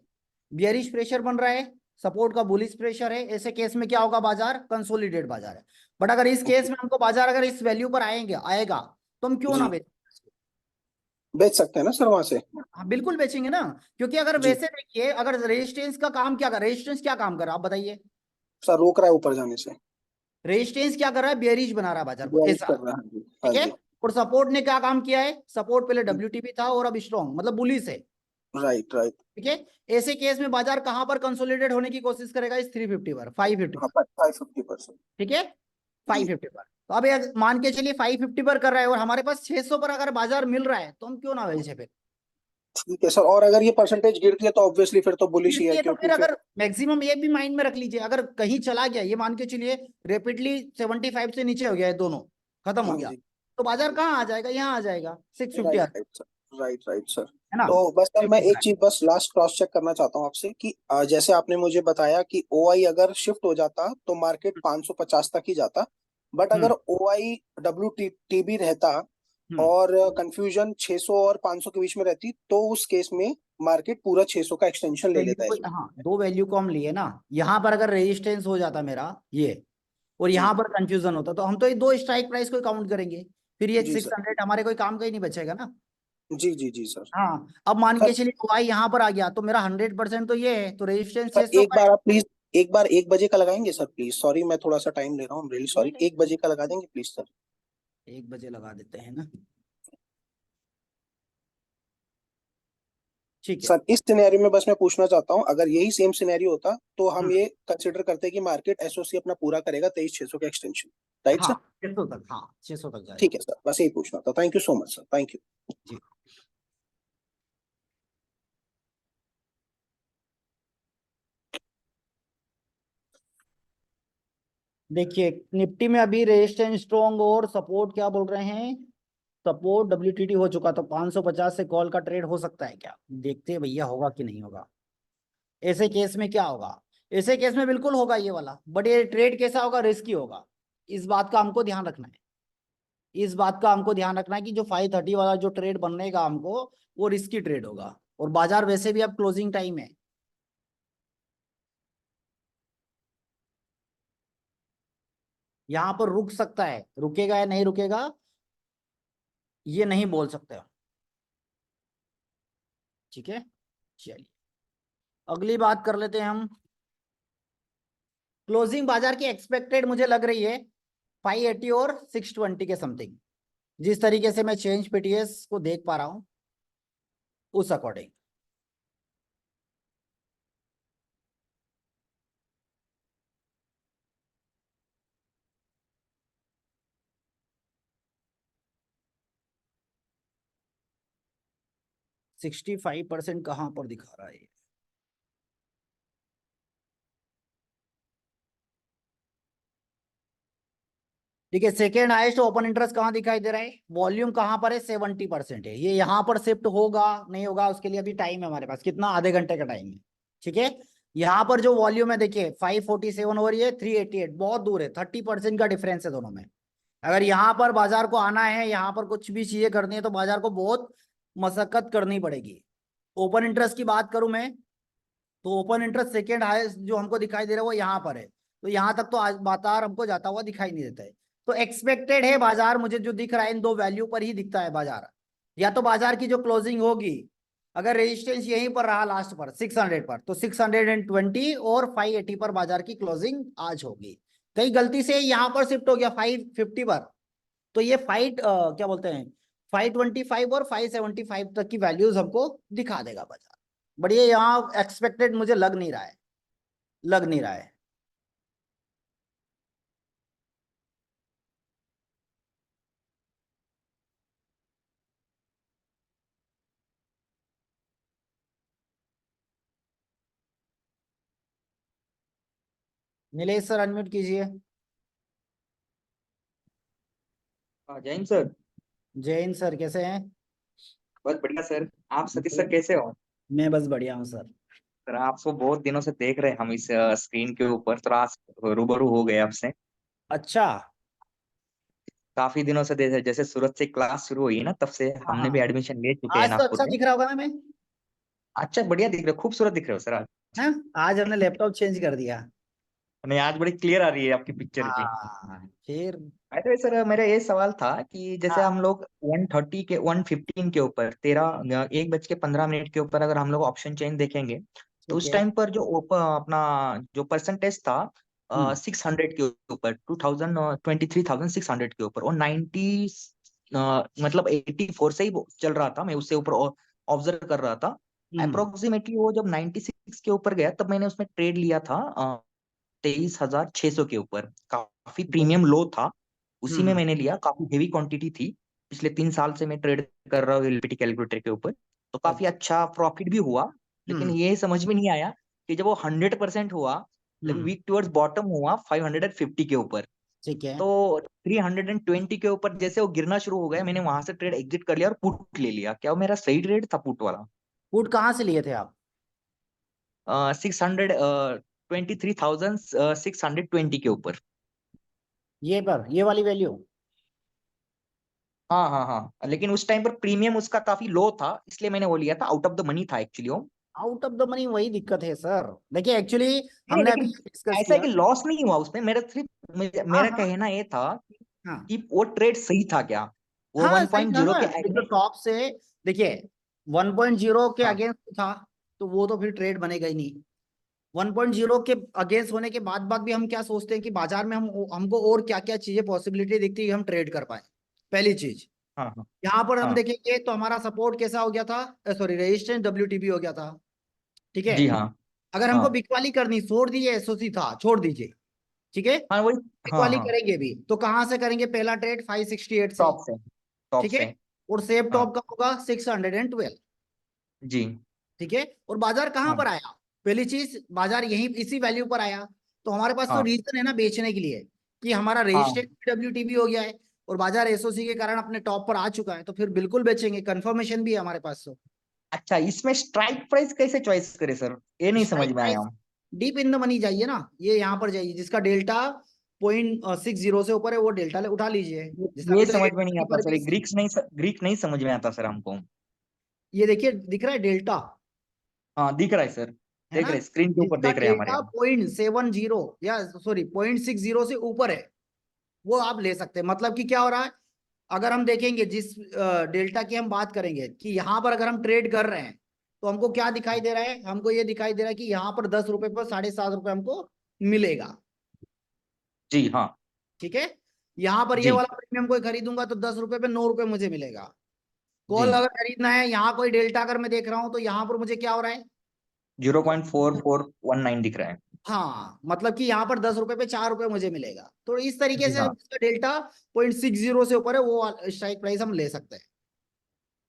बियरिश प्रेशर बन रहा है, सपोर्ट का बुलिश प्रेशर है। ऐसे केस में क्या होगा, बाजार कंसोलिडेट बाजार है। बट अगर इस केस में हमको बाजार अगर इस वैल्यू पर आएंगे आएगा तो हम क्यों ना जी। बेच? बेच सकते हैं ना सर वहां से? हाँ बिल्कुल बेचेंगे ना, क्योंकि अगर जी वैसे देखिए, अगर रेजिस्टेंस का काम क्या कर, रेजिस्टेंस क्या काम कर रहा है आप बताइए? सर, रोक रहा है ऊपर जाने से। रेजिस्टेंस क्या कर रहा है, बेयरिश बना रहा है बाजार को, बेयरिश ऐसा। कर रहा है, हाँ जी हाँ ठीक है, जी। और सपोर्ट ने क्या काम किया है, सपोर्ट पहले WTB था और अब स्ट्रॉन्ग मतलब बुलिश है। Right right. ठीक है, ऐसे केस में बाजार कहां पर कंसोलिडेट होने की कोशिश करेगा, इस 350 पर, 550 हाँ, पर। 550%। ठीक है, जी 550 पर। तो अब ये मान के चलिए 550 पर कर रहा है और हमारे पास 600 पर अगर बाजार मिल रहा है तो हम क्यों ना बेचे फिर? ठीक है सर, और अगर ये परसेंटेज गिरती है तो ऑब्वियसली फिर तो बुलिश ही गिरती है, है तो क्योंकि फिर फिर। अगर मैक्सिमम ये भी माइंड में रख लीजिए, अगर कहीं चला गया ये मान के चलिए रेपिडली 75 से नीचे हो गया है, दोनों खत्म हो हाँ गया, जी। तो बाजार कहाँ आ जाएगा, यहाँ आ जाएगा 650 राइट आ, right sir, right right sir. है ना? तो बस सर, मैं 50 एक चीज बस लास्ट क्रॉस चेक करना चाहता हूँ आपसे कि जैसे आपने मुझे बताया कि ओआई अगर शिफ्ट हो जाता तो मार्केट 550 तक ही जाता, बट हम्म अगर ओआई WTB रहता हम्म। और कंफ्यूजन 600 और 500 के बीच में रहती, तो उस केस में मार्केट पूरा 600 का एक्सटेंशन ले वैल्यू लेता है को, इसमें। हाँ दो वैल्यू को हम लिए ना, यहाँ पर अगर रेजिस्टेंस हो जाता मेरा ये, और जी यहाँ पर कंफ्यूजन होता, तो हम तो ये दो स्ट्राइक प्राइस को काउंट करेंगे, फिर ये जी सर। 600 हमारे कोई काम का ही नहीं बचेगा ना। जी जी जी सर। हाँ, अब मान के सर चलिए वाई यहाँ पर आ गया तो मेरा 100% तो ये है, तो रेजिस्टेंस सर 600 एक का बार आप प्लीज, एक बार 1 बजे का लगाएंगे सर प्लीज? सॉरी मैं थोड़ा सा टाइम ले रहा हूँ, रियली है। सॉरी, 1 बजे का लगा देंगे प्लीज सर? 1 बजे लगा देते हैं ना, ठीक है। सर इस सिनेरियो में बस मैं पूछना चाहता हूँ, अगर यही सेम सिनेरियो होता तो हम हम्म, ये कंसिडर करते कि मार्केट एसओसी अपना पूरा करेगा 23,600 का एक्सटेंशन, राइट हाँ सर? 600 तक, हाँ 600 तक जाएगा। ठीक है सर, बस यही पूछना था। Thank you so much sir, thank you. जी, देखिए निफ्टी में अभी रेजिस्टेंस स्ट्रॉन्ग और सपोर्ट क्या बोल रहे हैं, सपोर्ट WTT हो चुका, तो 550 से कॉल का ट्रेड हो सकता है क्या? देखते हैं भैया होगा कि नहीं होगा। ऐसे केस में क्या होगा, ऐसे केस में बिल्कुल होगा ये वाला, बट ये ट्रेड कैसा होगा, रिस्की होगा। इस बात का हमको ध्यान रखना है, इस बात का हमको ध्यान रखना है कि जो 530 वाला जो ट्रेड बनने का हमको, वो रिस्की ट्रेड होगा। और बाजार वैसे भी अब क्लोजिंग टाइम है, यहाँ पर रुक सकता है, रुकेगा या नहीं रुकेगा ये नहीं बोल सकते हम। ठीक है, चलिए अगली बात कर लेते हैं हम। क्लोजिंग बाजार की एक्सपेक्टेड मुझे लग रही है 580 और 620 के समथिंग, जिस तरीके से मैं चेंज PTS को देख पा रहा हूं उस अकॉर्डिंग। %65 कहां पर दिखा रहा है? ठीक है, सेकेंड हाईएस्ट ओपन इंटरेस्ट कहां दिखाई दे रहा है, वॉल्यूम कहां पर है, 70% है। ये यहां पर शिफ्ट होगा नहीं होगा उसके लिए अभी टाइम है हमारे पास, कितना, आधे घंटे का टाइम है। ठीक है, यहाँ पर जो वॉल्यूम है देखिए 547 और ये 388, बहुत दूर है, 30% का डिफरेंस है दोनों में। अगर यहाँ पर बाजार को आना है, यहाँ पर कुछ भी चीजें करनी है, तो बाजार को बहुत मशक्कत करनी पड़ेगी। ओपन इंटरेस्ट की बात करूं मैं, तो ओपन इंटरेस्ट सेकेंड हाईएस्ट जो हमको दिखाई दे रहा है वो यहाँ पर है, तो यहाँ तक तो आज बाजार हमको जाता हुआ दिखाई नहीं देता है। तो एक्सपेक्टेड है बाजार, मुझे जो दिख रहा है इन दो वैल्यू पर ही दिखता है बाजार। या तो बाजार की जो क्लोजिंग होगी, अगर रेजिस्टेंस यहीं पर रहा लास्ट पर 600 पर, तो 620 और 580 पर बाजार की क्लोजिंग आज होगी। कहीं गलती से यहाँ पर शिफ्ट हो गया 550 पर, तो ये क्या बोलते हैं 525 और 575 तक की वैल्यूज हमको दिखा देगा बाजार। बट ये यहाँ एक्सपेक्टेड मुझे लग नहीं रहा है, लग नहीं रहा है। नीलेश सर अनम्यूट कीजिए। जैन सर। जैन सर कैसे हैं? बस बढ़िया सर। आप सतीश सर कैसे हो? मैं बस बढ़िया हूँ सर। सर आपको बहुत दिनों से देख रहे हैं हम इस स्क्रीन के ऊपर, तो आज रूबरू हो गए आपसे। अच्छा। काफी दिनों से जैसे सूरत से क्लास शुरू हुई ना, तब से हाँ हमने हाँ, भी एडमिशन ले चुके हैं आज तो नागपुर अच्छा में। दिख रहा होगा ना मैं? अच्छा बढ़िया दिख रहे हो, खूबसूरत दिख रहे हो सर आज। हाँ, आज हमने लैपटॉप चेंज कर दिया। नहीं, आज बड़ी क्लियर आ रही है आपकी पिक्चर भी। हाँ फिर। अरे सर मेरा ये सवाल था कि जैसे हाँ। हम लोग 130 के 115 के ऊपर 1:15 के ऊपर अगर हम लोग ऑप्शन चेंज देखेंगे, तो ठीक उस है। टाइम पर जो अपना जो परसेंटेज था हम्म 600 के ऊपर, 23,600 के ऊपर, और 90 मतलब 84 से ही वो चल रहा था, मैं उससे ऊपर ऑब्जर्व कर रहा था। हम्म अप्रोक्सीमेटली वो जब 96 के ऊपर गया, तब मैंने उसमें ट्रेड लिया था 23,600 के ऊपर। काफी प्रीमियम लो था, उसी में हम्म मैंने लिया, काफी हेवी क्वांटिटी थी। पिछले 3 साल से मैं ट्रेड कर रहा हूँ एलपीटी कैलकुलेटर के ऊपर, तो काफी अच्छा। अच्छा प्रॉफिट भी हुआ। लेकिन हम्म ये समझ में नहीं आया कि जब वो 100% हुआ, हम्म वीक टुवर्ड्स बॉटम हुआ 550 के ऊपर, ठीक है। तो 320 के ऊपर जैसे वो गिरना शुरू हो गया, मैंने वहां से ट्रेड एग्जिट कर लिया और पुट ले लिया। क्या वो मेरा सही ट्रेड था पुट वाला? फूड कहाँ से लिए थे आप? 23,620 के ऊपर। ये पर ये वाली वैल्यू? हाँ हाँ हाँ, लेकिन उस टाइम पर प्रीमियम उसका काफी लो था, इसलिए मैंने वो लिया था। आउट ऑफ द मनी था एक्चुअली वो। आउट ऑफ द मनी वही दिक्कत है सर। देखिए एक्चुअली नहीं, हमने अभी लेकिन डिस्कस ऐसा है किया। कि लॉस नहीं हुआ उसमें मेरा, सिर्फ हाँ मेरा हाँ कहना ये था हाँ कि वो ट्रेड सही था क्या, वो हाँ, सही था 1.0 ना। के एक तो एग्री। टॉप से, देखिए 1.0 के हाँ अगेंस्ट था, तो वो तो फिर ट्रेड बनेगा ही नहीं। 1.0 के अगेंस्ट होने के बाद भी हम क्या सोचते हैं कि बाजार में हम हमको और क्या क्या चीजें पॉसिबिलिटी दिखती है कि हम ट्रेड कर पाए। पहली चीज, हाँ हाँ यहाँ पर हम हाँ। देखेंगे तो हमारा सपोर्ट कैसा हो गया था, सॉरी रेजिस्टेंस डब्ल्यूटीपी हो गया था। ठीक है। जी हाँ अगर हमको हाँ बिकवाली करनी, छोड़ दीजिए एसओसी था, छोड़ दीजिए। ठीक है। हाँ वही। हाँ बिकवाली हाँ, करेंगे भी तो कहां से करेंगे? पहला ट्रेड 568 से। टॉप से, टॉप ठीक है। से। और सेफ हाँ टॉप का होगा 612। जी ठीक है। और बाजार कहां हाँ पर आया? पहली चीज, बाजार यही इसी वैल्यू पर आया। तो हमारे पास तो हाँ रीजन है ना बेचने के लिए, कि हमारा हाँ। रजिस्टर्ड डब्ल्यूटीबी हो गया है और बाजार एसओसी के कारण अपने टॉप पर आ चुका है, तो फिर बिल्कुल बेचेंगे, कंफर्मेशन भी है हमारे पास। तो अच्छा, इसमें स्ट्राइक प्राइस कैसे चॉइस करे सर, ये नहीं समझ स्ट्राइक में आया। Price deep in the money जाइए ना, ये यहाँ पर जाइए, जिसका डेल्टा 0.60 से ऊपर है वो डेल्टा उठा लीजिए। जिसका ये अभी तो समझ में नहीं आता पर सर, भी, ये ग्रीक नहीं समझ में आता सर हमको। ये देखिए दिख रहा है डेल्टा, हाँ दिख रहा है सर, है देख ना? रहे स्क्रीन के ऊपर जिसका देख रहे हैं हमारे डेल्टा यहाँ। 0.70 या सॉरी 0.60 से ऊपर है, वो आप ले सकते हैं। मतलब कि क्या हो रहा है, अगर हम देखेंगे जिस डेल्टा की हम बात करेंगे कि यहाँ पर अगर हम ट्रेड कर रहे हैं, तो हमको क्या दिखाई दे रहा है? हमको ये दिखाई दे रहा है कि यहाँ पर 10 रुपए पर 7.5 रुपए हमको मिलेगा। जी हाँ। ठीक है। यहाँ पर ये जी वाला प्रीमियम कोई खरीदूंगा तो 10 रुपए पे 9 रुपए मुझे मिलेगा। जी। कॉल अगर खरीदना है, यहाँ कोई डेल्टा अगर मैं देख रहा हूँ तो यहाँ पर मुझे क्या हो रहा है? 0.4419 दिख रहा है। हाँ, मतलब कि यहाँ पर 10 रुपए पे 4 रुपए मुझे मिलेगा। तो इस तरीके जी से हाँ। इसका डेल्टा 0.60 से ऊपर है, वो स्ट्राइक प्राइस हम ले सकते हैं।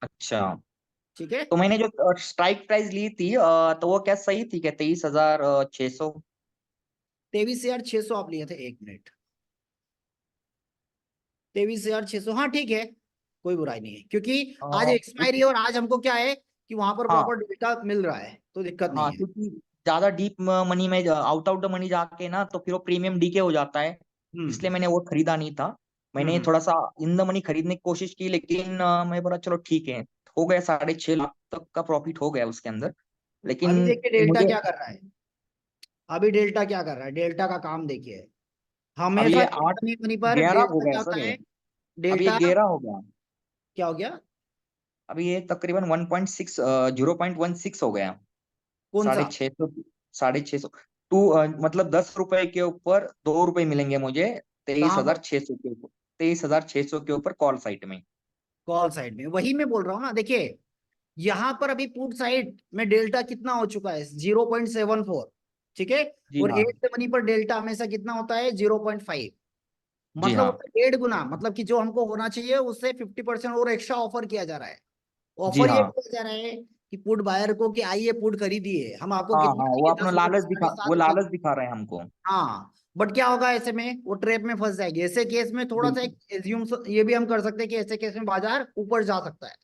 अच्छा, ठीक है। तो मैंने जो स्ट्राइक प्राइस ली थी तो वो क्या सही थी क्या, 23,600? 23,600 आप लिए थे? एक मिनट, 23,600, हाँ ठीक है, कोई बुराई नहीं है, क्योंकि आज एक्सपायरी है और आज हमको क्या है कि वहां पर हाँ प्रॉपर डेटा मिल रहा है, तो दिक्कत नहीं हाँ, है। क्योंकि ज्यादा डीप मनी में, आउट ऑफ द मनी जाके ना, तो फिर वो प्रीमियम डीके हो जाता है, हम्म इसलिए मैंने वो खरीदा नहीं था। मैंने हम्म थोड़ा सा इन द मनी खरीदने की कोशिश की, लेकिन मैं बोला चलो ठीक है, हो गया 6.5 लाख तक का प्रॉफिट हो गया उसके अंदर। लेकिन अभी देखिए डेल्टा मुझे क्या कर रहा है। अभी डेल्टा क्या कर रहा है, डेल्टा का काम देखिए। अभी हमेशा ये आठ मनी मनी पर ग्यारह हो डेल्टा गया क्या सर, होता ये है? अभी ये डेल्टा 11 हो गया। क्या हो गया? अभी ये तकरीबन 1.6 0.16 हो गया। कौन साढ़े सा? छह सौ 650 टू मतलब 10 रुपए के ऊपर 2 रुपए मिलेंगे मुझे। तेईस कहाँ हजार पर? छह सौ के ऊपर 23,600 के ऊपर कॉल साइट में। कॉल साइड में, वही मैं बोल रहा हूँ ना। देखिए यहाँ पर अभी पुट साइड में डेल्टा कितना हो चुका है 0.74, ठीक है। जी और हाँ। एट मनी पर डेल्टा हमेशा कितना होता है 0.5, जी मतलब हाँ। उससे 1.5 गुना, मतलब कि जो हमको होना चाहिए उससे 50% और एक्स्ट्रा ऑफर किया जा रहा है। जी ऑफर ये हाँ। किया जा रहा है कि पुट बायर को कि आइए पुट खरीदिए, हम आपको हाँ कितना हाँ, वो देंगे, अपना 10 रुपए, लालच दिखा, वो 7.5 रुपए। लालच दिखा रहे हैं हमको। हाँ, बट क्या होगा ऐसे में, वो ट्रैप में फंस जाएगी। ऐसे केस में थोड़ा सा बिल्कुल। एक एज्यूम ये भी हम कर सकते हैं कि ऐसे केस में बाजार ऊपर जा सकता है,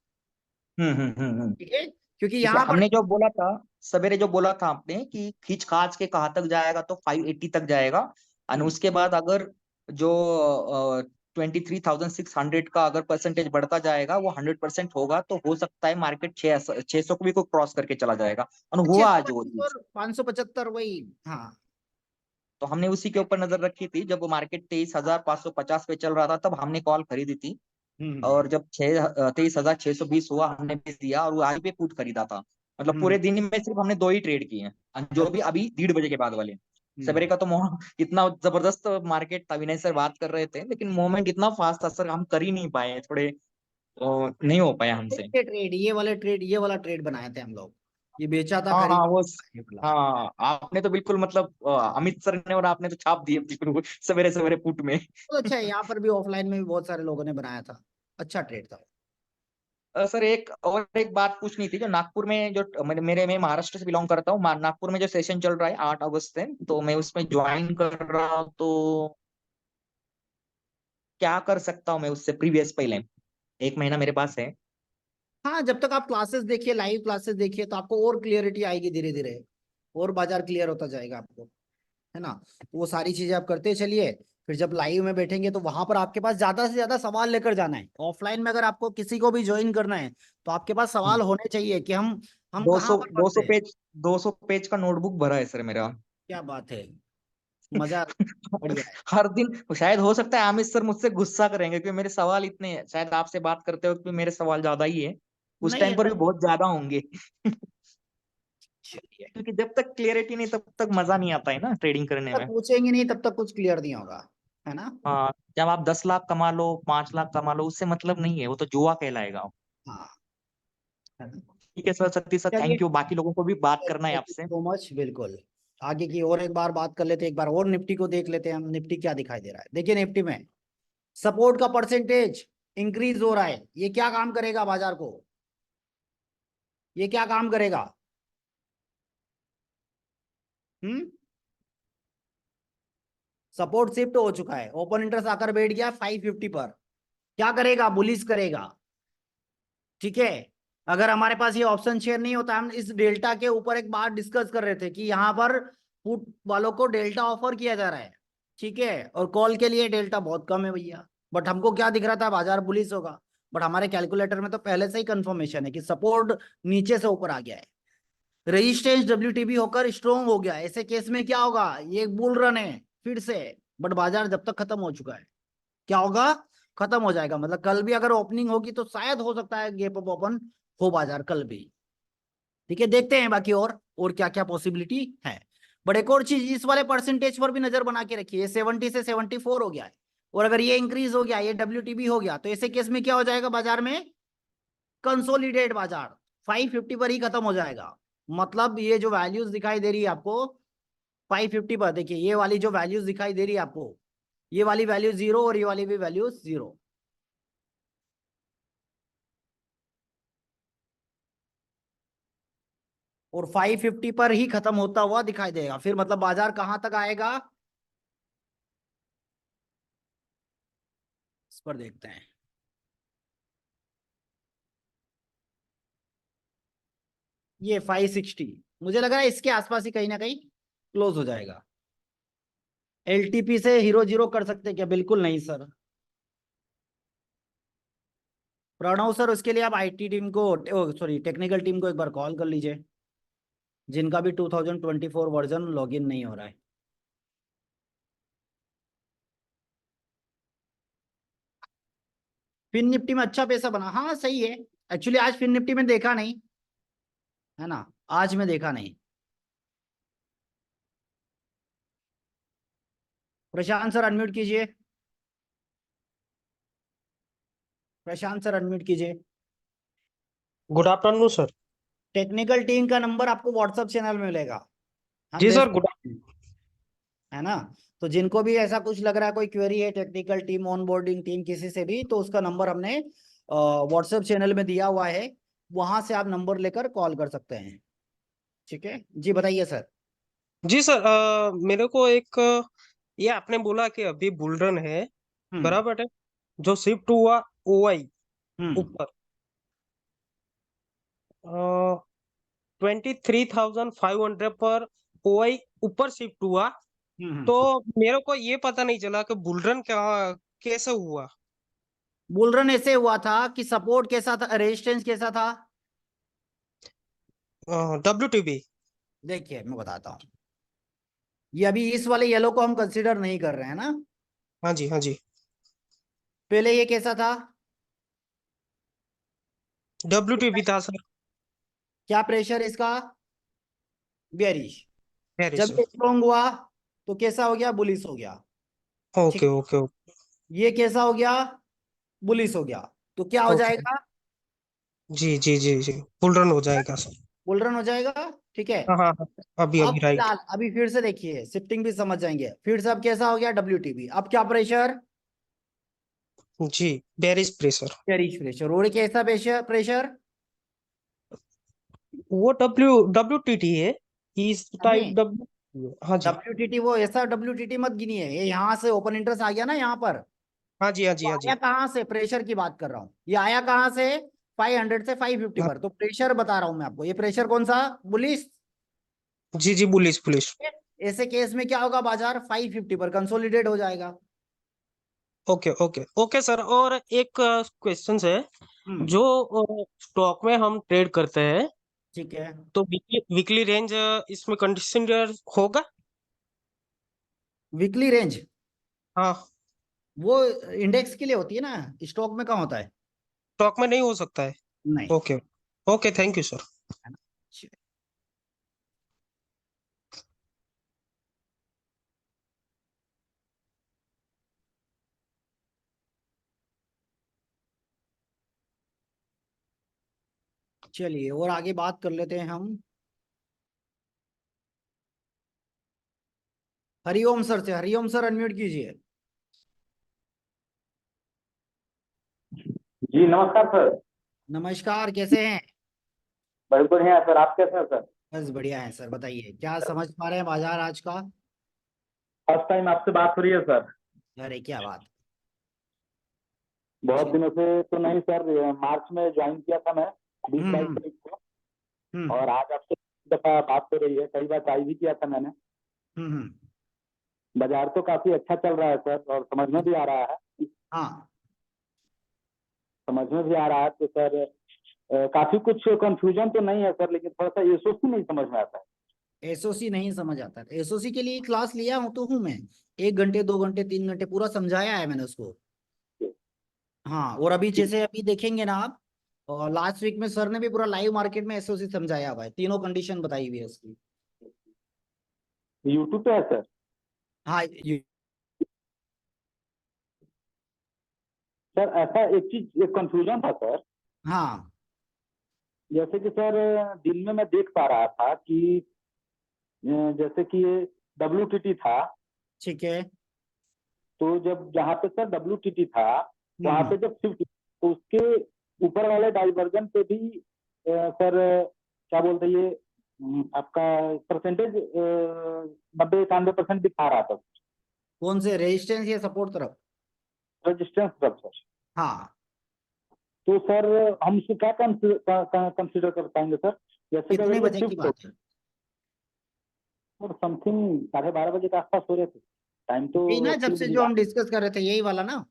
हम्म। ठीक है, क्योंकि ठीक है, यहाँ पर हमने जो बोला था, सवेरे जो बोला था आपने कि खींच खाच के कहाँ तक जाएगा, तो 580 तक जाएगा। और हम्म, उसके बाद अगर जो 23,600 का अगर परसेंटेज बढ़ता जाएगा, वो 100% होगा, तो हो सकता है मार्केट 600 को भी को क्रॉस करके चला जाएगा। और छह हुआ सौ आज वो पच्चीस चीज। और 575 वही। हाँ। तो हमने उसी के ऊपर नजर रखी थी, जब मार्केट 23,550 पे चल रहा था, तब हमने कॉल खरीदी थी। हम्म और जब 23,620 हुआ, हमने बेच दिया, और वो आज पे पुट खरीदा था। मतलब हम्म पूरे दिन में सिर्फ हमने दो ही ट्रेड किए हैं, जो भी अच्छा। अभी 1:30 बजे के बाद वाले। सवेरे हम्म का तो इतना जबरदस्त मार्केट था, विनय सर बात कर रहे थे, लेकिन मोमेंट इतना फास्ट था सर, हम कर ही नहीं पाए थोड़े, नहीं हो पाया हमसे। ट्रेड, ये वाला ट्रेड बनाए थे हम लोग, ये बेचा था, हाँ हाँ, खरीद वो ये वाला। हाँ, आपने तो बिल्कुल मतलब अमित सर ने और आपने तो छाप दिए बिल्कुल सवेरे सवेरे पुट में। तो अच्छा है, यहाँ पर भी ऑफलाइन में भी बहुत सारे लोगों ने बनाया था, अच्छा ट्रेड था। सर एक बात पूछनी थी, जो नागपुर में जो मैं महाराष्ट्र से बिलोंग करता हूँ, नागपुर में जो सेशन चल रहा है 8 अगस्त से, तो मैं उसमें ज्वाइन कर रहा हूँ, तो क्या कर सकता हूँ मैं उससे प्रीवियस पहले? 1 महीना मेरे पास है। हाँ, जब तक आप क्लासेस देखिए, लाइव क्लासेस देखिए, तो आपको और क्लियरिटी आएगी धीरे धीरे, और बाजार क्लियर होता जाएगा आपको, है ना। तो वो सारी चीजें आप करते चलिए, फिर जब लाइव में बैठेंगे तो वहां पर आपके पास ज्यादा से ज्यादा सवाल लेकर जाना है। ऑफलाइन में अगर आपको किसी को भी ज्वाइन करना है तो आपके पास सवाल होने चाहिए कि हम दो कहाँ सौ पर दो फंसते सौ हैं। पेज 200 पेज का नोटबुक भरा है सर मेरा। क्या बात है, मजा, बढ़िया है। हर दिन शायद हो सकता है अमित सर मुझसे गुस्सा करेंगे, क्योंकि मेरे सवाल इतने हैं, शायद आपसे बात करते वक्त भी मेरे सवाल ज्यादा ही है, उस नहीं टाइम पर ऐसा भी नहीं, बहुत ज्यादा होंगे। चलिए, क्योंकि जब तक क्लियरिटी नहीं, तब तक मजा नहीं आता है ना ट्रेडिंग करने तब में। पूछेंगे नहीं तब तक कुछ क्लियर नहीं होगा, है ना। हाँ, जब आप 10 लाख कमा लो, 5 लाख कमा लो, उससे मतलब नहीं है, वो तो जुआ कहलाएगा। हाँ, है ना? ठीक है सर, सतीश सर, चलिए, थैंक यू, बाकी लोगों को भी बात करना है थैंक यू आपसे। सो मच, बिल्कुल। आगे की और एक बार बात कर लेते हैं, एक बार और निफ्टी को देख लेते हैं हम, निफ्टी क्या दिखाई दे रहा है। देखिए निफ्टी में सपोर्ट का परसेंटेज इंक्रीज हो रहा है, ये क्या काम करेगा बाजार को, ये क्या काम करेगा। हम्म सपोर्ट शिफ्ट हो चुका है, ओपन इंटरेस्ट आकर बैठ गया 550 पर, क्या करेगा, बुलिश करेगा, ठीक है। अगर हमारे पास ये ऑप्शन शेयर नहीं होता, हम इस डेल्टा के ऊपर एक बात डिस्कस कर रहे थे कि यहाँ पर पुट वालों को डेल्टा ऑफर किया जा रहा है, ठीक है, और कॉल के लिए डेल्टा बहुत कम है भैया। बट हमको क्या दिख रहा था, बाजार बुलिश होगा, बट हमारे कैलकुलेटर में तो पहले से ही कंफर्मेशन है कि सपोर्ट नीचे से ऊपर आ गया है, रेजिस्टेंस डब्ल्यूटीबी होकर स्ट्रोंग हो गया। ऐसे केस में क्या होगा, ये एक बुल रन है फिर से, बट बाजार जब तक खत्म हो चुका है, क्या होगा, खत्म हो जाएगा। मतलब कल भी अगर ओपनिंग होगी तो शायद हो सकता है गैप अप ओपन हो बाजार कल भी, ठीक है। देखते हैं बाकी और क्या क्या पॉसिबिलिटी है। बट एक और चीज, इस वाले परसेंटेज पर भी नजर बना के रखिए, 70 से 74 हो गया है, और अगर ये इंक्रीज हो गया, ये डब्ल्यूटीबी हो गया, तो ऐसे केस में क्या हो जाएगा बाजार में, कंसोलिडेट बाजार 550 पर ही खत्म हो जाएगा। मतलब ये जो वैल्यूज दिखाई दे रही है आपको 550 पर, देखिए ये वाली जो वैल्यूज दिखाई दे रही है आपको, ये वाली वैल्यू जीरो और ये वाली भी वैल्यू जीरो, और 550 पर ही खत्म होता हुआ दिखाई देगा। फिर मतलब बाजार कहां तक आएगा, इस पर देखते हैं। ये 560, मुझे लग रहा है इसके आसपास ही कहीं ना कहीं क्लोज हो जाएगा। एलटीपी से हीरो जीरो कर सकते हैं क्या, बिल्कुल नहीं सर। प्रणव सर, उसके लिए आप आईटी टीम को, सॉरी टेक्निकल टीम को एक बार कॉल कर लीजिए, जिनका भी 2024 वर्जन लॉगिन नहीं हो रहा है। फिन निफ्टी में अच्छा पैसा बना, हाँ सही है। एक्चुअली आज फिन निफ्टी में देखा नहीं, है ना, आज में देखा नहीं। प्रशांत सर अनम्यूट कीजिए, प्रशांत सर अनम्यूट कीजिए। Good afternoon sir. Technical team का नंबर आपको व्हाट्सएप चैनल में मिलेगा, हम जी भेज सर, गुड है ना। तो जिनको भी ऐसा कुछ लग रहा है, कोई क्वेरी है टेक्निकल टीम, ऑनबोर्डिंग टीम, किसी से भी, तो उसका नंबर हमने व्हाट्सएप चैनल में दिया हुआ है, वहां से आप नंबर लेकर कॉल कर सकते हैं। ठीक है जी, बताइए सर। जी सर, मेरे को एक ये आपने बोला कि अभी बुल रन है, हम्म बराबर है। जो शिफ्ट हुआ ओआई हम्म ऊपर 23,500 पर ओआई ऊपर शिफ्ट हुआ। हम्म। तो मेरे को ये पता नहीं चला कि बुल रन क्या कैसे हुआ। बुल रन ऐसे हुआ था कि सपोर्ट कैसा था, रेजिस्टेंस कैसा था। WTB। देखिए मैं बताता हूँ, ये अभी इस वाले येलो को हम कंसीडर नहीं कर रहे हैं ना। हाँ जी, हाँ जी। पहले ये कैसा था, WTB था सर। क्या प्रेशर इसका, बेरिश। वेरी जब सर। ये स्ट्रॉन्ग हुआ तो कैसा हो गया, बुलिश हो गया। ठीक, ओके ओके ओके ये कैसा हो गया, बुलिश हो गया। तो क्या हो ओके। जाएगा, जी जी जी जी, बुल रन हो जाएगा सर। बुल रन हो जाएगा। ठीक है। हाँ हाँ हाँ, अभी अब अभी राइट। फिलहाल अभी फिर से देखिए, शिफ्टिंग भी समझ जाएंगे फिर से। अब कैसा हो गया, WTB। अब क्या प्रेशर, जी, बेरिश प्रेशर। Bearish pressure. और कैसा प्रेशर, प्रेशर वो WTT है, इस टाइप नहीं, W। हाँ जी, WTT वो ऐसा WTT मत गिनिए, ये यहाँ से ओपन इंटरेस्ट आ गया ना यहाँ पर। हाँ जी, हाँ तो जी, हाँ आया जी। कहाँ से, प्रेशर की बात कर रहा हूँ, ये आया कहाँ से, 500 से 550 हाँ, पर। तो प्रेशर बता रहा हूँ मैं आपको, ये प्रेशर कौन सा, बुलिश। जी जी, बुलिश बुलिश। ऐसे केस में क्या होगा, बाजार 550 पर कंसोलिडेट हो जाएगा। ओके ओके ओके सर, और एक क्वेश्चन है। हम्म। जो स्टॉक में हम ट्रेड करते हैं, ठीक है। तो वीकली वीकली रेंज इसमें कंडीशन होगा। वीकली रेंज हाँ, वो इंडेक्स के लिए होती है ना, स्टॉक में कहाँ होता है। स्टॉक में नहीं हो सकता है। नहीं, okay okay, thank you sir. है ना। चलिए और आगे बात कर लेते हैं हम। हरिओम सर से, हरिओम सर अनम्यूट कीजिए। जी नमस्कार सर। नमस्कार, कैसे हैं। बहुत बढ़िया सर, आप कैसे हैं सर? बस बढ़िया है सर, बताइए क्या समझ पा रहे हैं बाजार आज का। फर्स्ट टाइम आपसे बात हो रही है सर। अरे क्या बात। बहुत ठीक। दिनों से तो नहीं सर, मार्च में ज्वाइन किया था मैं, 20-22 हम्म तारीख को। हम्म और आज आपसे एक दफा बात हो रही है, कई बार ट्राई भी किया था मैंने। हम्म। बाजार तो काफी अच्छा चल रहा है सर, और समझ में भी आ रहा है। हाँ, समझ में भी आ रहा है तो सर, काफी कुछ कंफ्यूजन तो नहीं है सर, लेकिन थोड़ा सा एसओसी नहीं समझ में आता है। एसओसी नहीं समझ आता, एसओसी के लिए क्लास लिया हूं तो हूं मैं, 1 घंटे 2 घंटे 3 घंटे पूरा समझाया है मैंने उसको। हाँ, और अभी जैसे अभी देखेंगे ना आप, और लास्ट वीक में सर ने भी पूरा लाइव मार्केट में एसओसी समझाया हुआ है, तीनों कंडीशन बताई हुई है उसकी। यूट्यूब पे है सर। हाँ सर ऐसा एक चीज, एक कंफ्यूजन था सर। हाँ जैसे कि सर, दिन में मैं देख पा रहा था कि जैसे कि ये WTT था, ठीक है। तो जब जहाँ पे सर WTT था, वहां हम्म। पे जब शिफ्ट, तो उसके ऊपर वाले डाइवर्जन पे भी सर, क्या बोलते हैं ये, आपका परसेंटेज 90-91% दिखा रहा था। कौन से, रेजिस्टेंस या सपोर्ट तरफ। रेजिस्टेंस तरफ सर। हाँ, तो सर हम इसको क्या कंसिडर कर पाएंगे सर? जैसे कि कितने अगर ये बजे की शिफ्ट हो, बात है। और समथिंग 12:30 के आसपास हो रहे थे। टाइम तो यही ना, जब एक्चुअली से मुझे जो याद। हम डिस्कस कर रहे थे, यही वाला ना।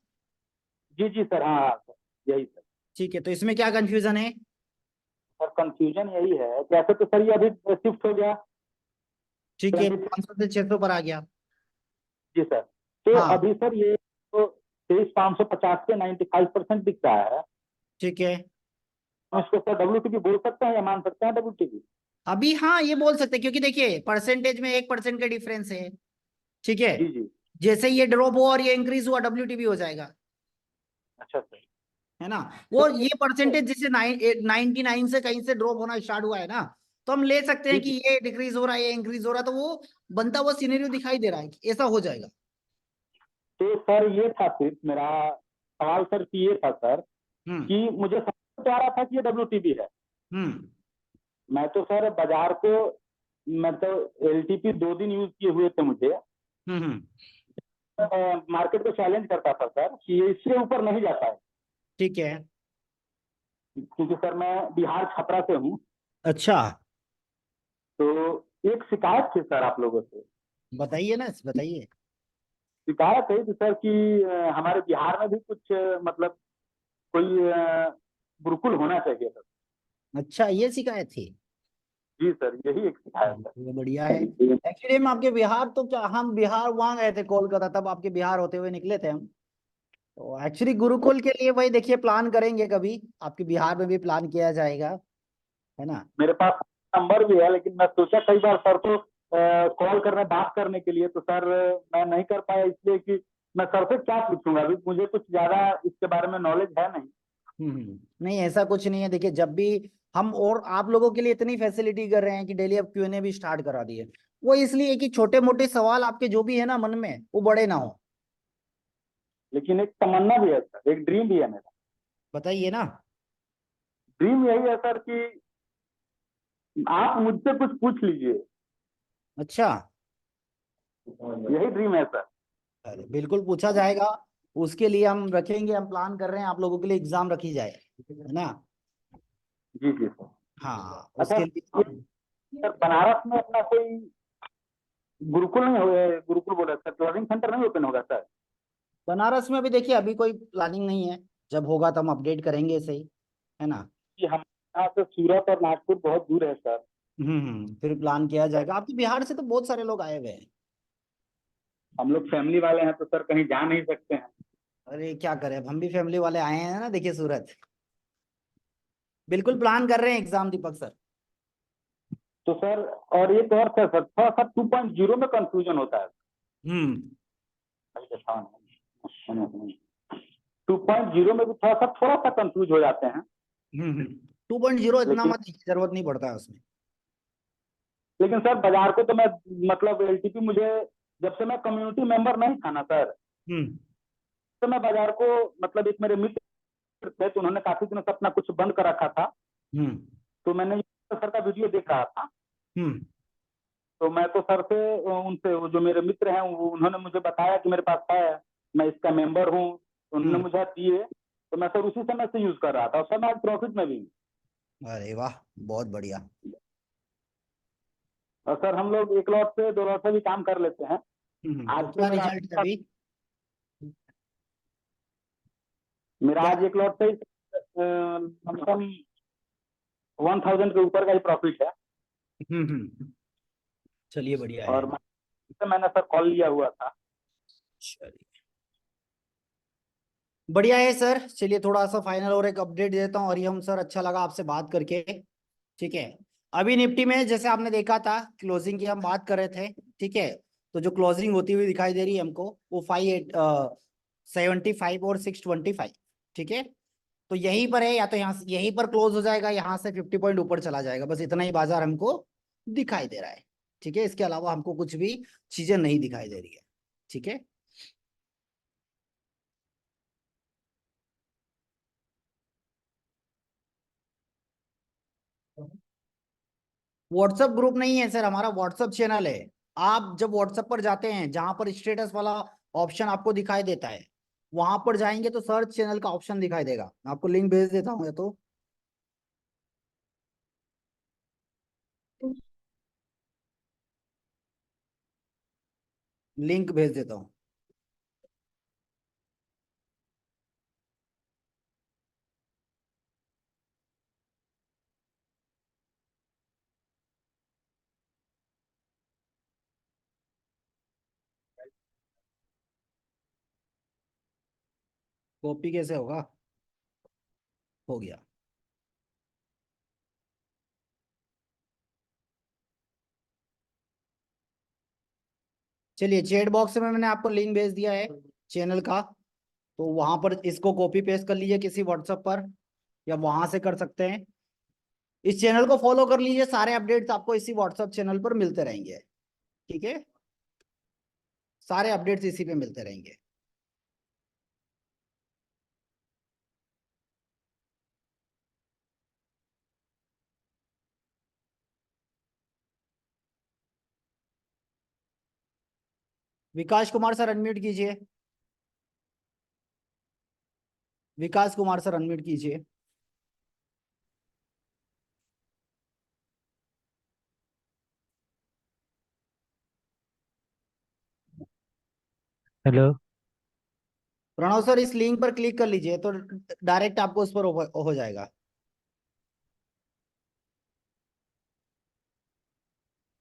जी जी सर, हाँ हाँ सर, यही सर। ठीक है, तो इसमें क्या कंफ्यूजन है। सर कंफ्यूजन यही है कि ऐसे तो सर ये अभी शिफ्ट हो गया ठीक है, 23। 500 से 600 पर आ गया। जी सर। तो हाँ, अभी सर ये तो 23,550 पे 95% दिख रहा है। ठीक है। हम इसको सर WTP बोल सकते हैं या मान सकते हैं WTP? अभी हाँ ये बोल सकते हैं, क्योंकि देखिए परसेंटेज में 1% का डिफरेंस है। ठीक है। जी जी। जैसे ये ड्रॉप हुआ और ये इंक्रीज हुआ, WTB हो जाएगा। अच्छा सर। है ना। वो ये परसेंटेज जैसे 99 से कहीं से ड्रॉप होना स्टार्ट हुआ है ना, तो हम ले सकते हैं कि ये डिक्रीज हो रहा है, ये इंक्रीज हो रहा है, तो वो बनता हुआ सिनेरियो दिखाई दे रहा है कि ऐसा हो जाएगा। तो सर ये था सिर्फ मेरा सवाल सर कि ये था सर हम्म कि मुझे समझ तो आ रहा था कि ये WTB है। हम्म मैं तो सर बाजार को मतलब LTP 2 दिन यूज किए हुए थे मुझे। हम्म। मार्केट को चैलेंज करता था सर कि ये इससे ऊपर नहीं जाता है, ठीक है। क्योंकि सर मैं बिहार छपरा से हूँ। अच्छा, तो एक शिकायत थी सर आप लोगों से। बताइए ना, बताइए। शिकायत है कि सर कि हमारे बिहार में भी कुछ मतलब कोई गुरुकुल होना चाहिए सर। अच्छा, ये शिकायत थी। जी सर, यही एक शिकायत ये बढ़िया है। है। एक्चुअली हम आपके बिहार तो क्या, हम बिहार वहां गए थे कोलकाता, तब आपके बिहार होते हुए निकले थे हम। तो एक्चुअली गुरुकुल के लिए भाई देखिए प्लान करेंगे कभी, आपके बिहार में भी प्लान किया जाएगा, है ना। मेरे पास नंबर भी है, लेकिन मैं सोचा कई बार सर को कॉल करने बात करने के लिए, तो सर मैं नहीं कर पाया, इसलिए कि मैं सर से क्या पूछूंगा, अभी मुझे कुछ ज्यादा इसके बारे में नॉलेज है नहीं। नहीं ऐसा कुछ नहीं है, देखिए जब भी हम और आप लोगों के लिए इतनी फैसिलिटी कर रहे हैं कि डेली अब Q&A भी स्टार्ट करा दिए, वो इसलिए कि छोटे मोटे सवाल आपके जो भी है ना मन में, वो बड़े ना हो। लेकिन एक तमन्ना भी है सर, एक ड्रीम भी है मेरा। बताइए ना। ड्रीम यही है सर कि आप मुझसे कुछ पूछ लीजिए, अच्छा, यही ड्रीम है सर। अरे बिल्कुल पूछा जाएगा। उसके लिए हम रखेंगे, हम प्लान कर रहे हैं आप लोगों के लिए एग्जाम रखी जाए, है ना। जी जी सर। हाँ अच्छा उसके लिए। सर, बनारस में अपना कोई गुरुकुल नहीं हो, गुरुकुल बोला सर, क्लबिंग सेंटर नहीं ओपन होगा सर? बनारस में भी देखिए अभी कोई प्लानिंग नहीं है, जब होगा तो हम अपडेट करेंगे सही, है ना। कि हम यहाँ से सूरत और नागपुर बहुत दूर है सर। फिर प्लान किया जाएगा। आपके बिहार से तो बहुत सारे लोग आए हुए हैं। हम लोग फैमिली वाले हैं, तो सर कहीं जा नहीं सकते हैं। अरे क्या करें, अब हम भी फैमिली वाले आए हैं ना, देखिए सूरत। बिल्कुल प्लान कर रहे हैं एग्जाम दीपक सर। तो सर, और एक और सर थोड़ा सा 2.0 में कंफ्यूजन होता है। हम्म 2.0 में भी थोड़ा सा कंफ्यूज हो जाते हैं। 2.0 इतना लेकिन मत, जरूरत नहीं पड़ता है उसमें। लेकिन सर बाजार को तो मैं मतलब LTP मुझे, जब से मैं कम्युनिटी मेंबर नहीं था ना सर, हम्म तो मैं बाजार को मतलब एक मेरे मित्र थे, तो उन्होंने काफी दिनों से अपना कुछ बंद कर रखा था। हम्म तो मैंने सर का वीडियो देख रहा था। हम्म तो मैं तो सर से उनसे, वो जो मेरे मित्र हैं, उन्होंने मुझे बताया कि मेरे पास है, मैं इसका मेंबर हूँ, तो उन्होंने हम्म। मुझे दिए। तो मैं सर उसी समय से यूज कर रहा था, और सर मैं आज प्रॉफिट में भी हूँ। अरे वाह, बहुत बढ़िया। और सर हम लोग 1 लॉट से 2 लॉट से भी काम कर लेते हैं। आज तो से क्या रिजल्ट है अभी? मेरा क्या? आज 1 लॉट से कम से कम 1000 के ऊपर का ही प्रॉफिट है। चलिए बढ़िया है। और मैंने सर कॉल लिया हुआ था। चलिए बढ़िया है सर। चलिए थोड़ा सा फाइनल और एक अपडेट देता हूँ, और ये हम सर अच्छा लगा आपसे बात करके। ठीक है। अभी निफ्टी में जैसे आपने देखा था, क्लोजिंग की हम बात कर रहे थे। ठीक है। तो जो क्लोजिंग होती हुई दिखाई दे रही है हमको, वो 575 और 625। ठीक है। तो यहीं पर है, या तो यहाँ से यहीं पर क्लोज हो जाएगा, यहाँ से 50 पॉइंट ऊपर चला जाएगा, बस इतना ही बाजार हमको दिखाई दे रहा है। ठीक है। इसके अलावा हमको कुछ भी चीजें नहीं दिखाई दे रही है। ठीक है। व्हाट्सएप ग्रुप नहीं है सर, हमारा व्हाट्सएप चैनल है। आप जब व्हाट्सएप पर जाते हैं, जहां पर स्टेटस वाला ऑप्शन आपको दिखाई देता है, वहां पर जाएंगे तो सर्च चैनल का ऑप्शन दिखाई देगा। मैं आपको लिंक भेज देता हूँ, या तो लिंक भेज देता हूँ। कॉपी कैसे होगा? हो गया। चलिए चैट बॉक्स में मैंने आपको लिंक भेज दिया है चैनल का। तो वहां पर इसको कॉपी पेस्ट कर लीजिए किसी व्हाट्सएप पर, या वहां से कर सकते हैं। इस चैनल को फॉलो कर लीजिए, सारे अपडेट्स आपको इसी व्हाट्सएप चैनल पर मिलते रहेंगे। ठीक है, सारे अपडेट्स इसी पे मिलते रहेंगे। विकास कुमार सर अनम्यूट कीजिए। विकास कुमार सर अनम्यूट कीजिए। हेलो। प्रणव सर इस लिंक पर क्लिक कर लीजिए तो डायरेक्ट आपको उस पर हो जाएगा।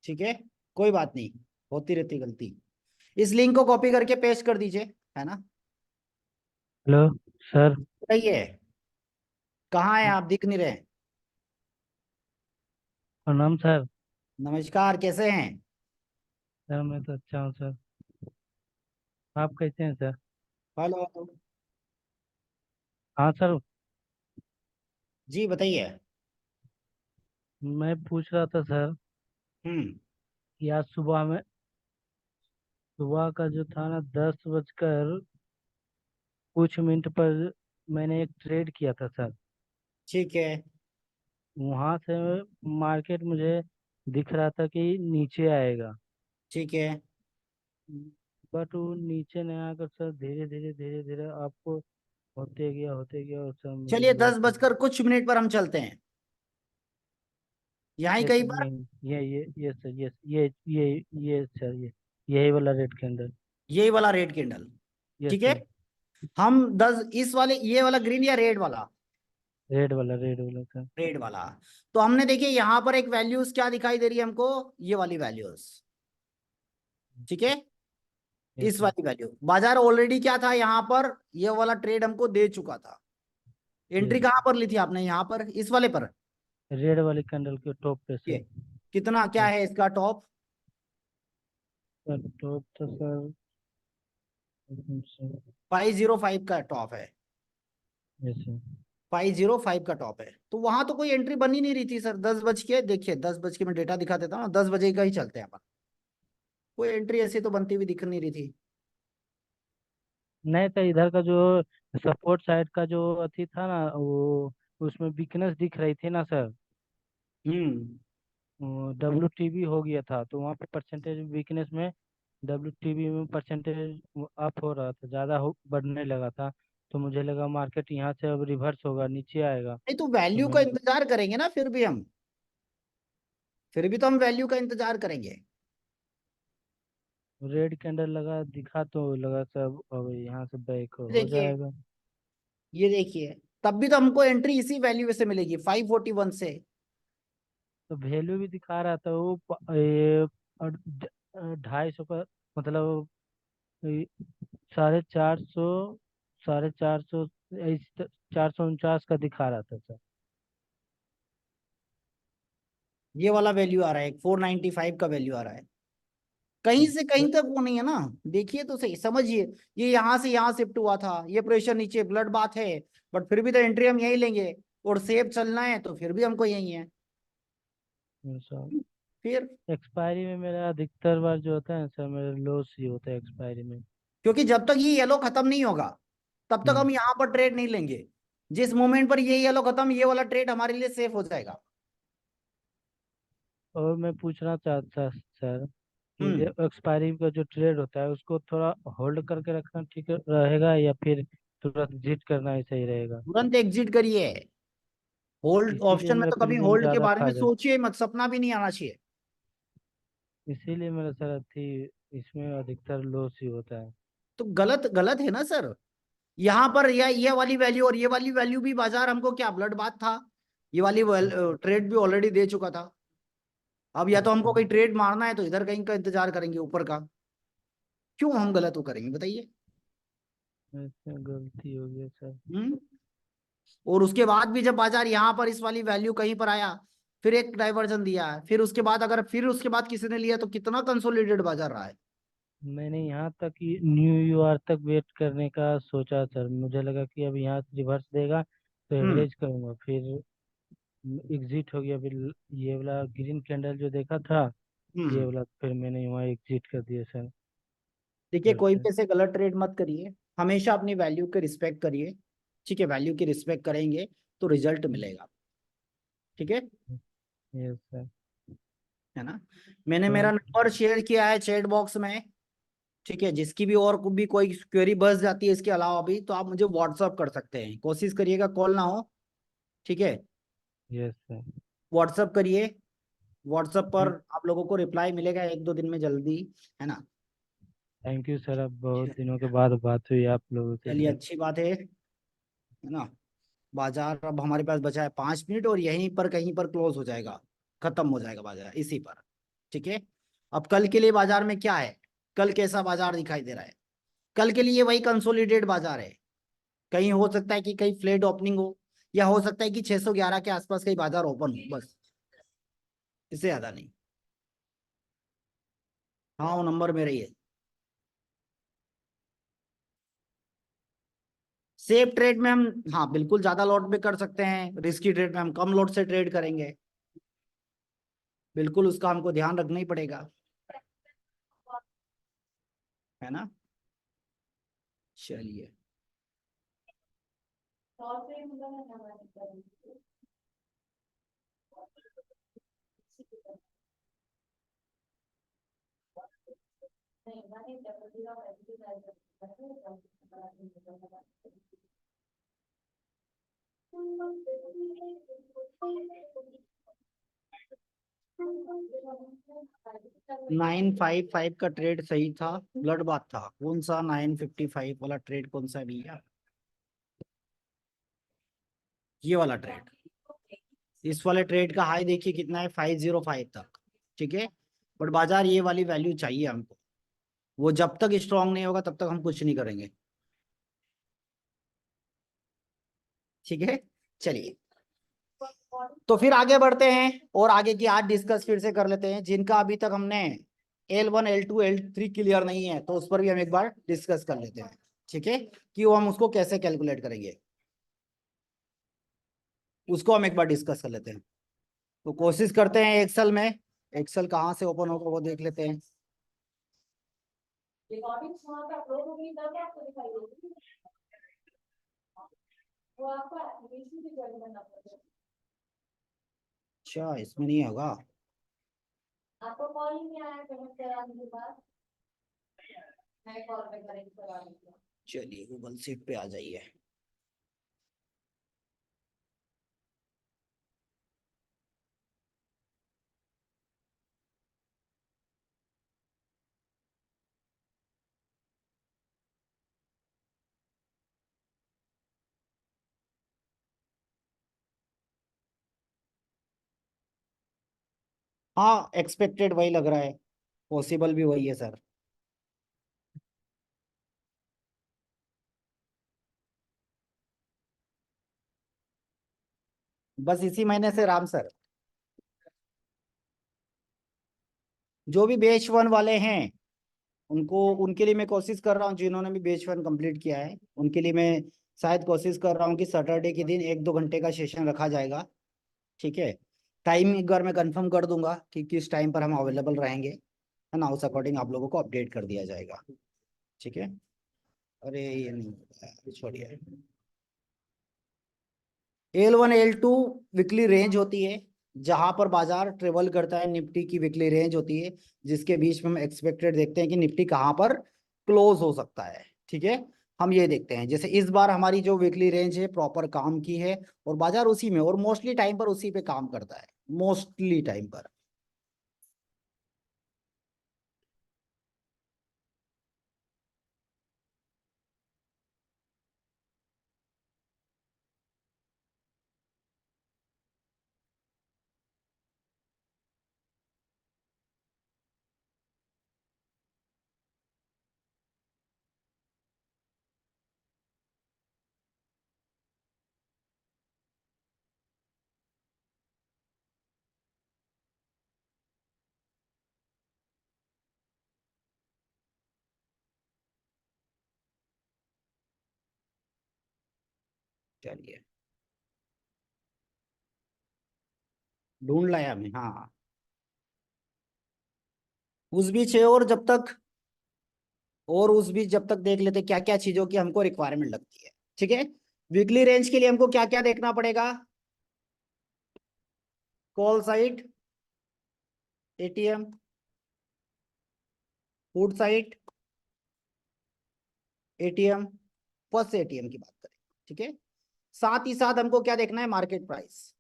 ठीक है, कोई बात नहीं, होती रहती गलती। इस लिंक को कॉपी करके पेस्ट कर दीजिए, है ना। Hello sir. सही है। कहाँ है आप, दिख नहीं रहे। प्रणाम सर। नमस्कार, कैसे हैं। सर मैं तो अच्छा हूँ सर। आप कैसे हैं सर? हेलो। हाँ सर। जी बताइए। मैं पूछ रहा था सर हम्म। कि आज सुबह का जो था ना 10 बजकर कुछ मिनट पर मैंने एक ट्रेड किया था सर। ठीक है। वहां से मार्केट मुझे दिख रहा था कि नीचे आएगा, ठीक है, बट वो नीचे नहीं आकर सर धीरे धीरे धीरे धीरे आपको होते गया और सर मुझे चलिए लॉस 10 बजकर कुछ मिनट पर हम चलते हैं, यहाँ ही ये कहीं सर पर। नहीं, ये सर ये सर यही वाला रेड कैंडल। यही वाला रेड कैंडल। यस ठीक है, सर। हम 10 इस वाले, ये वाला ग्रीन या रेड वाला। रेड वाला सर। रेड वाला। तो हमने देखिए यहाँ पर एक वैल्यूज क्या दिखाई दे रही है हमको, ये वाली वैल्यूज। ठीक है, यस इस सर। वाली वैल्यू बाजार ऑलरेडी क्या था यहाँ पर, ये वाला ट्रेड हमको दे चुका था। एंट्री यस कहाँ पर ली थी आपने, यहाँ पर इस वाले पर। रेड वाले कैंडल के टॉप पे ये सर। कितना क्या यस है इसका टॉप। सर, टॉप तो सर सर। 505 का टॉप है। Yes sir. 505 का टॉप है, तो वहां तो कोई एंट्री बनी नहीं रही थी सर। 10 बज के, देखिए 10 बज के मैं डेटा दिखा देता हूँ ना, 10 बजे का ही चलते हैं अपन। कोई एंट्री ऐसी तो बनती हुई दिख नहीं रही थी। नहीं सर, इधर का जो सपोर्ट साइड का जो अथी था ना वो उसमें वीकनेस दिख रही थी ना सर। हम्म। WTB हो गया था तो वहाँ पे परसेंटेज वीकनेस में WTB में परसेंटेज अप हो रहा था, ज़्यादा बढ़ने लगा था। तो मुझे लगा मार्केट यहाँ से अब रिवर्स होगा, नीचे आएगा। नहीं तो तो वैल्यू का मैंने इंतजार करेंगे ना, फिर भी हम, फिर भी तो हम वैल्यू का इंतजार करेंगे। रेड कैंडल लगा दिखा तो लगा सब अब यहाँ से बैक हो देखिए, जाएगा। ये देखिए, तब भी तो हमको एंट्री इसी वैल्यू से मिलेगी 541 से। तो वैल्यू भी दिखा रहा था वो 250 का, मतलब ये 450, 450, 449 का दिखा रहा था सर। ये वाला वैल्यू आ रहा है, 495 का वैल्यू आ रहा है। कहीं से कहीं तक वो नहीं है ना, देखिए तो सही, समझिए। ये यहाँ से यहाँ शिफ्ट हुआ था, ये प्रेशर नीचे, ब्लड बात है। बट फिर भी तो एंट्री हम यही लेंगे, और सेफ चलना है तो फिर भी हमको यही है। सर फिर एक्सपायरी में मेरा अधिकतर बार जो होता है सर मेरा लॉस ही होता है एक्सपायरी में। क्योंकि जब तक ये येलो खत्म नहीं होगा तब तक हम्म। हम यहाँ पर ट्रेड नहीं लेंगे। जिस मोमेंट पर ये येलो खत्म, ये वाला ट्रेड हमारे लिए सेफ हो जाएगा। और मैं पूछना चाहता सर कि हम्म। जो एक्सपायरी का जो ट्रेड होता है उसको थोड़ा होल्ड करके रखना ठीक रहेगा या फिर तुरंत एग्जिट करना ही सही रहेगा? तुरंत एग्जिट करिए। होल्ड इसीलिए ऑप्शन में मेरा तो कभी प्रीमियम होल्ड के ज्यादा बारे खा में जाए। सोचिए मत, सपना भी नहीं आना चाहिए। इसीलिए मेरा सर थी इसमें अधिकतर लॉस ही होता है। तो गलत गलत है ना सर। यहाँ पर ये वाली वैल्यू और ये वाली वैल्यू भी बाजार हमको क्या ब्लड बात था, ये वाली ट्रेड भी ऑलरेडी दे चुका था। अब या तो हमको अच्छा। कोई ट्रेड मारना है तो इधर कहीं का इंतजार करेंगे ऊपर का। क्यों हम गलत वो करेंगे बताइए। ऐसे गलती हो गया सर। हम्म। और उसके बाद भी जब बाजार यहाँ पर इस वाली वैल्यू कहीं पर आया, फिर एक डाइवर्जन दिया है, फिर उसके बाद अगर फिर उसके बाद किसी ने लिया तो कितना कंसोलिडेटेड बाजार रहा है। मैंने यहाँ तक न्यूयॉर्क तक वेट करने का सोचा सर। मुझे लगा कि अब यहाँ से रिवर्स देगा तो एवरेज करूंगा, फिर एग्जिट हो गया। फिर ये वाला ग्रीन कैंडल जो देखा था, ये हम्म वाला फिर मैंने वहाँ एग्जिट कर दिया सर। देखिए, फिर कोई से भी ऐसे गलत ट्रेड मत करिए, हमेशा अपनी वैल्यू की रिस्पेक्ट करिए। ठीक है, वैल्यू की रिस्पेक्ट करेंगे तो रिजल्ट मिलेगा। ठीक है यस सर। है ना। मैंने तो मेरा नंबर शेयर किया है चैट बॉक्स में। ठीक है, जिसकी भी और भी कोई क्वेरी बच जाती है इसके अलावा भी, तो आप मुझे व्हाट्सअप कर सकते हैं। कोशिश करिएगा कॉल ना हो। ठीक है, यस सर। व्हाट्सअप करिए। व्हाट्सअप पर थैंक आप लोगों को रिप्लाई मिलेगा 1-2 दिन में जल्दी। है ना। थैंक यू सर, अब बहुत दिनों के बाद बात हुई आप लोगों से चलिए, सर। अच्छी बात है ना। बाजार अब हमारे पास बचा है 5 मिनट, और यहीं पर कहीं पर क्लोज हो जाएगा, खत्म हो जाएगा बाजार इसी पर। ठीक है, अब कल के लिए बाजार में क्या है, कल कैसा बाजार दिखाई दे रहा है। कल के लिए वही कंसोलिडेट बाजार है। कहीं हो सकता है कि कहीं फ्लैट ओपनिंग हो, या हो सकता है कि 611 के आसपास कहीं बाजार ओपन हो, बस इससे ज्यादा नहीं। हाँ, वो नंबर मेरा ही है। सेफ ट्रेड में हम, हाँ बिल्कुल, ज्यादा लॉट में कर सकते हैं। रिस्की ट्रेड में हम कम लॉट से ट्रेड करेंगे। बिल्कुल, उसका हमको ध्यान रखना ही पड़ेगा। है ना। चलिए, 955 का ट्रेड सही था, ब्लड बाथ था। कौन सा 955 वाला ट्रेड, कौन सा है भैया। ये वाला ट्रेड, इस वाले ट्रेड का हाई देखिए कितना है, 505 तक। ठीक है, बट बाजार ये वाली वैल्यू चाहिए हमको। वो जब तक स्ट्रांग नहीं होगा तब तक हम कुछ नहीं करेंगे। ठीक है, चलिए, तो फिर आगे बढ़ते हैं और आगे की आज डिस्कस फिर से कर लेते हैं। जिनका अभी तक हमने L1 L2 L3 क्लियर नहीं है, तो उस पर भी हम एक बार डिस्कस कर लेते हैं। ठीक है, कि वो हम उसको कैसे कैलकुलेट करेंगे, उसको हम एक बार डिस्कस कर लेते हैं। तो कोशिश करते हैं एक्सेल में, एक्सेल कहाँ से ओपन होगा वो देख लेते हैं। अच्छा, इसमें नहीं होगा। चलिए, गूगल शीट पे आ जाइए। हाँ, एक्सपेक्टेड वही लग रहा है, पॉसिबल भी वही है सर। बस इसी महीने से राम सर, जो भी बैच 1 वाले हैं उनको, उनके लिए मैं कोशिश कर रहा हूँ, जिन्होंने भी बैच 1 कंप्लीट किया है उनके लिए मैं शायद कोशिश कर रहा हूँ कि सैटरडे के दिन 1-2 घंटे का सेशन रखा जाएगा। ठीक है, टाइम एक बार मैं कंफर्म कर दूंगा कि किस टाइम पर हम अवेलेबल रहेंगे। है ना, उस अकॉर्डिंग आप लोगों को अपडेट कर दिया जाएगा। ठीक है, अरे ये नहीं होता है, छोड़िए। L1 L2 वीकली रेंज होती है, जहां पर बाजार ट्रेवल करता है। निफ्टी की वीकली रेंज होती है, जिसके बीच में हम एक्सपेक्टेड देखते हैं कि निफ्टी कहां पर क्लोज हो सकता है। ठीक है, हम ये देखते हैं, जैसे इस बार हमारी जो वीकली रेंज है प्रॉपर काम की है, और बाजार उसी में और मोस्टली टाइम पर उसी पे काम करता है, मोस्टली टाइम पर। चलिए ढूंढ लाया मैं, हाँ। उस बीच है, उस बीच जब तक देख लेते क्या क्या चीजों की हमको रिक्वायरमेंट लगती है। ठीक है, वीकली रेंज के लिए हमको क्या क्या देखना पड़ेगा? Call side, ATM, put side, ATM, first ATM की बात करें। ठीक है, साथ ही साथ हमको क्या देखना है? मार्केट प्राइस,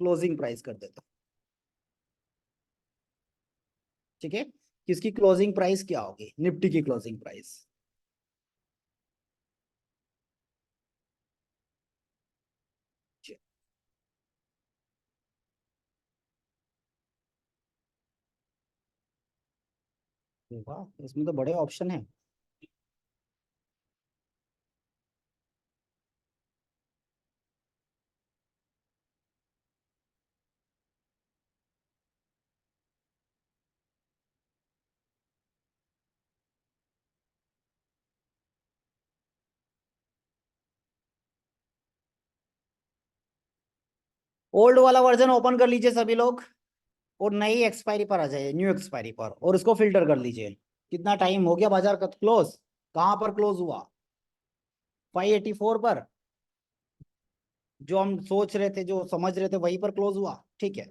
क्लोजिंग प्राइस कर देते हैं। ठीक है, किसकी क्लोजिंग प्राइस क्या होगी? निफ्टी की क्लोजिंग प्राइस। वाह, इसमें तो बड़े ऑप्शन है। ओल्ड वाला वर्जन ओपन कर लीजिए सभी लोग, और नई एक्सपायरी पर आ जाइए, न्यू एक्सपायरी पर, और उसको फिल्टर कर लीजिए। कितना टाइम हो गया बाजार का क्लोज? कहां पर क्लोज हुआ? 584 पर। जो हम सोच रहे थे, जो समझ रहे थे, वहीं पर क्लोज हुआ। ठीक है,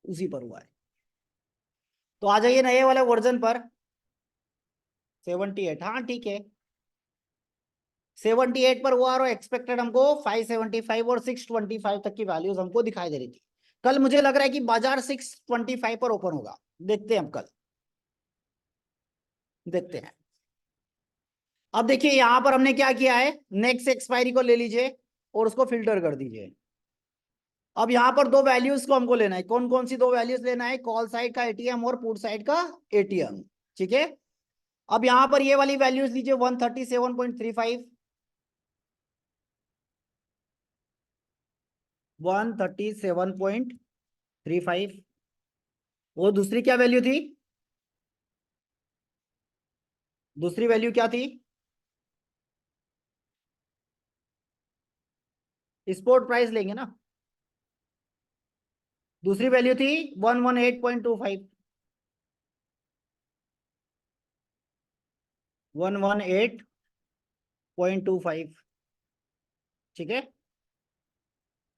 उसी पर हुआ है। तो आ जाइए नए वाले वर्जन पर। 78, हाँ ठीक है। 78 पर हुआ और एक्सपेक्टेड हमको 575 और 625 तक की वैल्यूज हमको दिखाई दे रही थी। कल मुझे लग रहा है कि बाजार 625 पर ओपन होगा। देखते हैं अब कल, देखते हैं। अब देखिए यहां पर हमने क्या किया है, नेक्स्ट एक्सपायरी को ले लीजिए और उसको फिल्टर कर दीजिए। अब यहां पर दो वैल्यूज को हमको लेना है। कौन कौन सी दो वैल्यूज लेना है? कॉल साइड का एटीएम और पुट साइड का एटीएम। ठीक है, अब यहां पर ये वाली वैल्यूज लीजिए, 137.35, 137.35। वो दूसरी क्या वैल्यू थी? दूसरी वैल्यू क्या थी? स्पॉट प्राइस लेंगे ना। दूसरी वैल्यू थी 118.25, 118.25। ठीक है,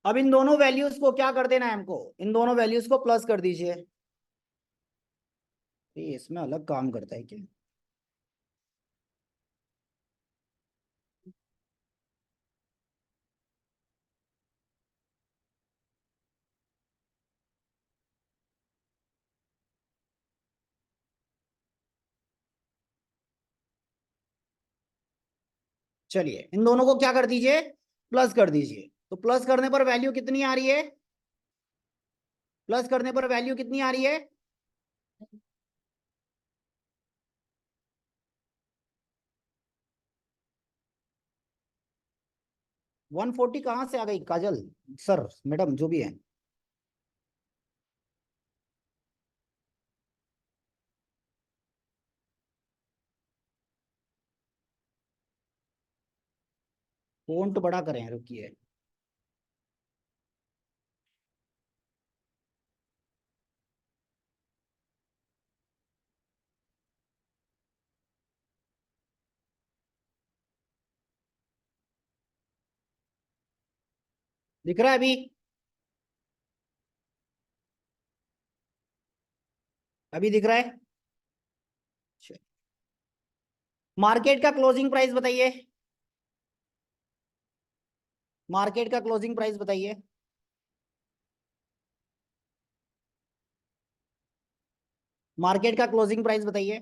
अब इन दोनों वैल्यूज को क्या कर देना है हमको? इन दोनों वैल्यूज को प्लस कर दीजिए। ये इसमें अलग काम करता है क्या? चलिए इन दोनों को क्या कर दीजिए? प्लस कर दीजिए। तो प्लस करने पर वैल्यू कितनी आ रही है? प्लस करने पर वैल्यू कितनी आ रही है? 140 कहां से आ गई काजल सर, मैडम जो भी है? फोंट बड़ा करें, रुकिए। दिख रहा है अभी? अभी दिख रहा है? मार्केट का क्लोजिंग प्राइस बताइए, मार्केट का क्लोजिंग प्राइस बताइए। मार्केट का क्लोजिंग प्राइस बताइए।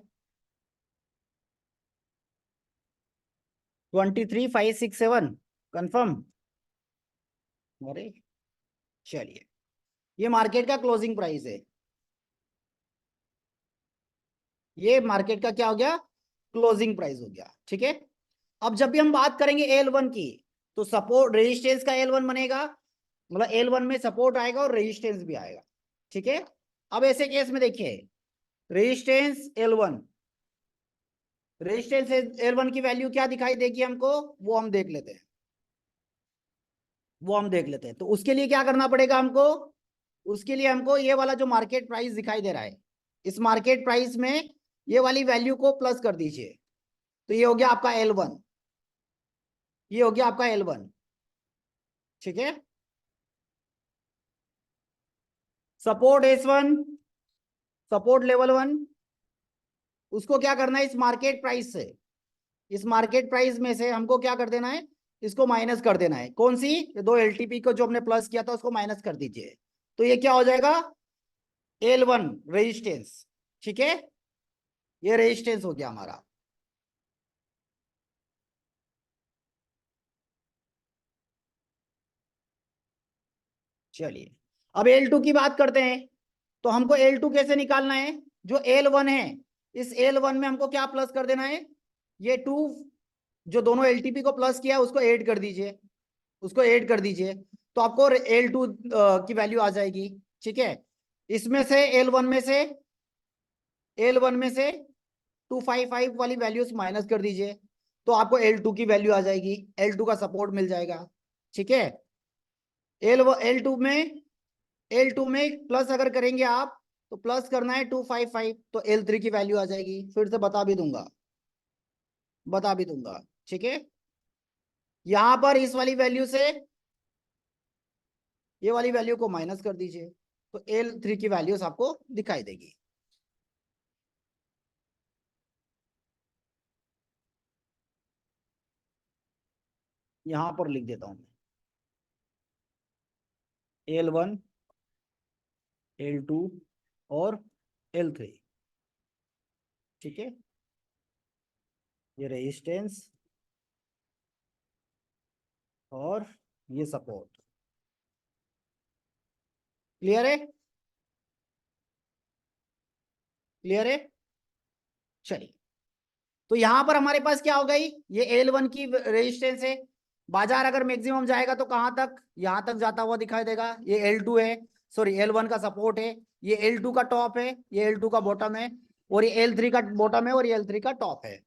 23,567 कंफर्म? अरे चलिए, ये मार्केट का क्लोजिंग प्राइस है। ये मार्केट का क्या हो गया? क्लोजिंग प्राइस हो गया। ठीक है, अब जब भी हम बात करेंगे L1 की, तो सपोर्ट रेजिस्टेंस का L1 बनेगा, मतलब L1 में सपोर्ट आएगा और रेजिस्टेंस भी आएगा। ठीक है, अब ऐसे केस में देखिए, रेजिस्टेंस L1, रेजिस्टेंस L1 की वैल्यू क्या दिखाई देगी हमको, वो हम देख लेते हैं, तो उसके लिए क्या करना पड़ेगा हमको, उसके लिए हमको ये वाला जो मार्केट प्राइस दिखाई दे रहा है, इस मार्केट प्राइस में ये वाली वैल्यू को प्लस कर दीजिए, तो ये हो गया आपका L1, ये हो गया आपका L1, ठीक है। सपोर्ट S1, सपोर्ट लेवल 1, उसको क्या करना है, इस मार्केट प्राइस से, इस मार्केट प्राइस में से हमको क्या कर देना है, इसको माइनस कर देना है। कौन सी, ये दो LTP को जो हमने प्लस किया था उसको माइनस कर दीजिए, तो ये क्या हो जाएगा, L1 रेजिस्टेंस, ठीक है, ये रेजिस्टेंस हो गया हमारा। चलिए अब L2 की बात करते हैं, तो हमको L2 कैसे निकालना है, जो L1 है, इस L1 में हमको क्या प्लस कर देना है, ये 2 जो दोनों LTP को प्लस किया उसको ऐड कर दीजिए, उसको ऐड कर दीजिए, तो आपको L2 की वैल्यू आ जाएगी, ठीक है। इसमें से L1 में से 255 वाली वैल्यूज माइनस कर दीजिए, तो आपको L2 की वैल्यू आ जाएगी, L2 का सपोर्ट मिल जाएगा, ठीक है। L2 में प्लस अगर करेंगे आप, तो प्लस करना है 255, तो L3 की वैल्यू आ जाएगी, फिर से बता भी दूंगा, ठीक है। यहां पर इस वाली वैल्यू से ये वाली वैल्यू को माइनस कर दीजिए, तो L3 की वैल्यूज आपको दिखाई देगी। यहां पर लिख देता हूं मैं, L1, L2 और L3, ठीक है। ये रेजिस्टेंस और ये सपोर्ट, क्लियर है, क्लियर है। चलिए, तो यहां पर हमारे पास क्या हो गई, ये L1 की रेजिस्टेंस है, बाजार अगर मैक्सिमम जाएगा तो कहां तक, यहां तक जाता हुआ दिखाई देगा। ये L2 है, सॉरी L1 का सपोर्ट है, ये L2 का टॉप है, ये L2 का बॉटम है, और ये L3 का बॉटम है, और ये L3 का टॉप है।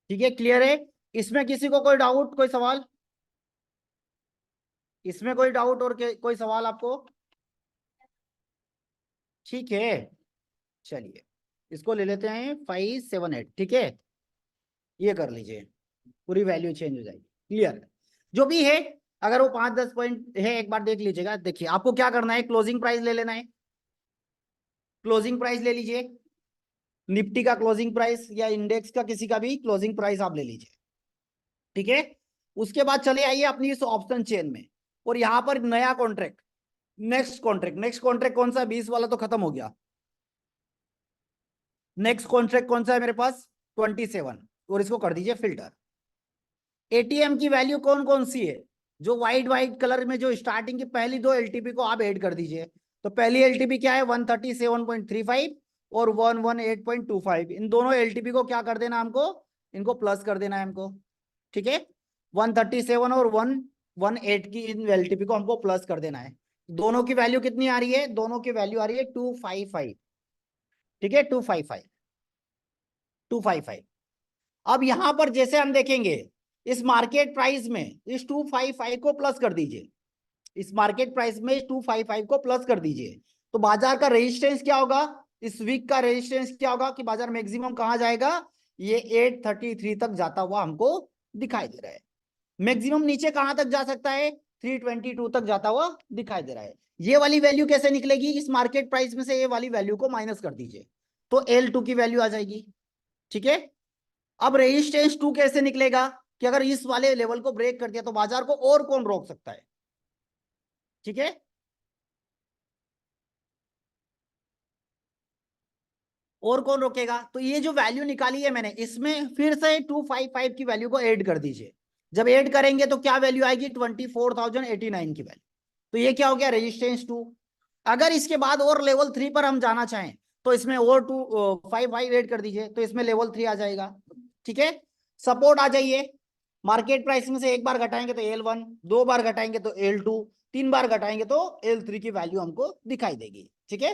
ठीक है, क्लियर है। इसमें किसी को कोई डाउट, कोई सवाल, इसमें कोई डाउट और कोई सवाल आपको, ठीक है। चलिए इसको ले लेते हैं 578, ठीक है, ये कर लीजिए, पूरी वैल्यू चेंज हो जाएगी, क्लियर। जो भी है, अगर वो 5-10 पॉइंट है एक बार देख लीजिएगा। देखिए आपको क्या करना है, क्लोजिंग प्राइस ले लेना है, क्लोजिंग प्राइस ले लीजिए, निफ्टी का क्लोजिंग प्राइस या इंडेक्स का किसी का भी क्लोजिंग प्राइस आप ले लीजिए, ठीक है। उसके बाद चले आइए अपनी इस ऑप्शन चेन में, और यहां पर नया कॉन्ट्रैक्ट, नेक्स्ट कॉन्ट्रैक्ट कौन सा, 20 वाला तो खत्म हो गया, नेक्स्ट कॉन्ट्रैक्ट कौन सा है मेरे पास, 27, और इसको कर दीजिए फिल्टर। एटीएम की वैल्यू कौन कौन सी है, जो व्हाइट कलर में जो स्टार्टिंग की पहली दो एलटीपी को आप ऐड कर दीजिए। तो पहली एलटीपी क्या है, 137.35 और 118.25, इन दोनों एलटीपी को क्या कर देना हमको, इनको प्लस कर देना है हमको, ठीक है। 137 और 118 की इन एलटीपी को हमको प्लस कर देना है। दोनों की वैल्यू कितनी आ रही है, दोनों की वैल्यू आ रही है 255, ठीक है, 255। अब यहां पर जैसे हम देखेंगे, इस मार्केट प्राइस में इस 255 को प्लस कर दीजिए, इस मार्केट प्राइस में 255 को प्लस कर दीजिए, तो बाजार का रेजिस्टेंस क्या होगा, इस वीक का रेजिस्टेंस क्या होगा, कि बाजार मैक्सिमम कहां जाएगा, ये 833 तक जाता हुआ हमको दिखाई दे रहा है। मैक्सिमम नीचे कहां तक जा सकता है, 322 तक जाता हुआ दिखाई दे रहा है। ये वाली वैल्यू कैसे निकलेगी, इस मार्केट प्राइस में से ये वाली वैल्यू को माइनस कर दीजिए, तो L2 की वैल्यू आ जाएगी, ठीक है। अब रेजिस्टेंस 2 कैसे निकलेगा, कि अगर इस वाले लेवल को ब्रेक कर दिया तो बाजार को और कौन रोक सकता है, ठीक है। और कौन रोकेगा? तो ये जो वैल्यू निकाली है मैंने, इसमें फिर से 255 की वैल्यू को ऐड कर दीजिए। जब ऐड करेंगे तो क्या वैल्यू आएगी? 24,089 की वैल्यू। तो ये क्या हो गया? रेजिस्टेंस 2। अगर इसके बाद और लेवल 3 पर हम जाना चाहें तो इसमें और 255 ऐड कर दीजिए, तो इसमें लेवल 3 आ जाएगा। ठीक है, सपोर्ट आ जाइए। मार्केट प्राइस में से एक बार घटाएंगे तो L1, 2 बार घटाएंगे तो L2, 3 बार घटाएंगे तो L3 की वैल्यू हमको दिखाई देगी। ठीक है,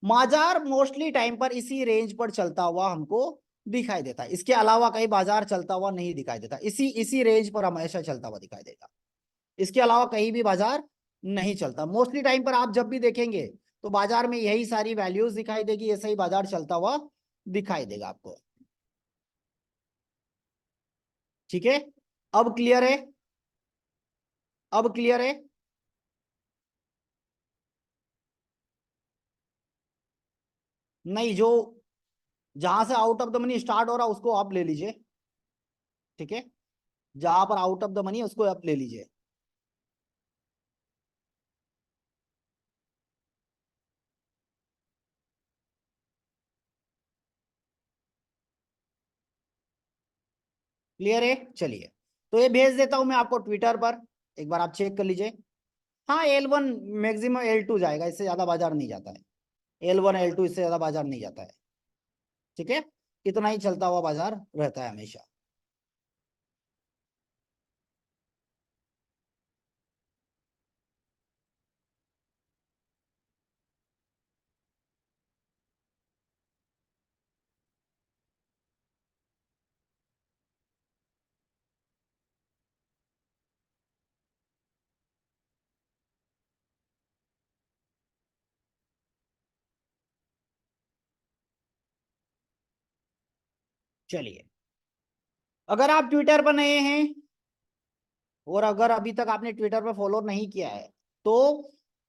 बाजार मोस्टली टाइम पर इसी रेंज पर चलता हुआ हमको दिखाई देता है, इसके अलावा कहीं बाजार चलता हुआ नहीं दिखाई देता। इसी रेंज पर हमेशा चलता हुआ दिखाई देगा, इसके अलावा कहीं भी बाजार नहीं चलता। मोस्टली टाइम पर आप जब भी देखेंगे तो बाजार में यही सारी वैल्यूज दिखाई देगी, ऐसा ही बाजार चलता हुआ दिखाई देगा आपको। ठीक है, अब क्लियर है? अब क्लियर है? नहीं, जो जहां से out of the money start हो रहा है उसको आप ले लीजिए। ठीक है, जहां पर आउट ऑफ द मनी उसको आप ले लीजिए। क्लियर है? चलिए, तो ये भेज देता हूं मैं आपको ट्विटर पर, एक बार आप चेक कर लीजिए। हाँ, L1 मैक्सिमम L2 जाएगा, इससे ज्यादा बाजार नहीं जाता है। L1 L2 इससे ज्यादा बाजार नहीं जाता है। ठीक है, इतना ही चलता हुआ बाजार रहता है हमेशा। चलिए, अगर आप ट्विटर पर नए हैं और अगर अभी तक आपने ट्विटर पर फॉलो नहीं किया है तो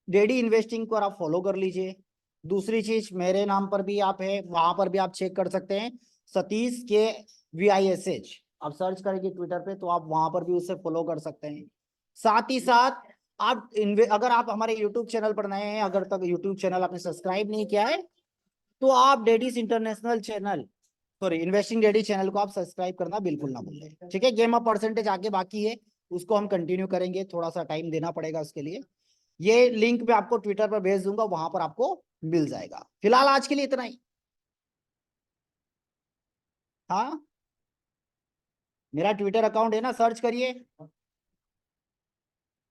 डेडी इन्वेस्टिंग को आप फॉलो कर लीजिए। दूसरी चीज, मेरे नाम पर भी आप है, वहां पर भी आप चेक कर सकते हैं, सतीश के VISH आप सर्च करेंगे ट्विटर पे तो आप वहां पर भी उसे फॉलो कर सकते हैं। साथ ही साथ आप अगर आप हमारे यूट्यूब चैनल पर नए हैं, अगर तक यूट्यूब चैनल आपने सब्सक्राइब नहीं किया है तो आप daddy's international channel, sorry investing daddy channel को आप सब्सक्राइब करना बिल्कुल ना भूलें। ठीक है, गेम ऑफ परसेंटेज आगे बाकी है, उसको हम कंटिन्यू करेंगे, थोड़ा सा टाइम देना पड़ेगा उसके लिए। ये लिंक मैं आपको ट्विटर पर भेज दूंगा, वहां पर आपको मिल जाएगा। फिलहाल आज के लिए इतना ही। हाँ, मेरा ट्विटर अकाउंट है ना, सर्च करिए,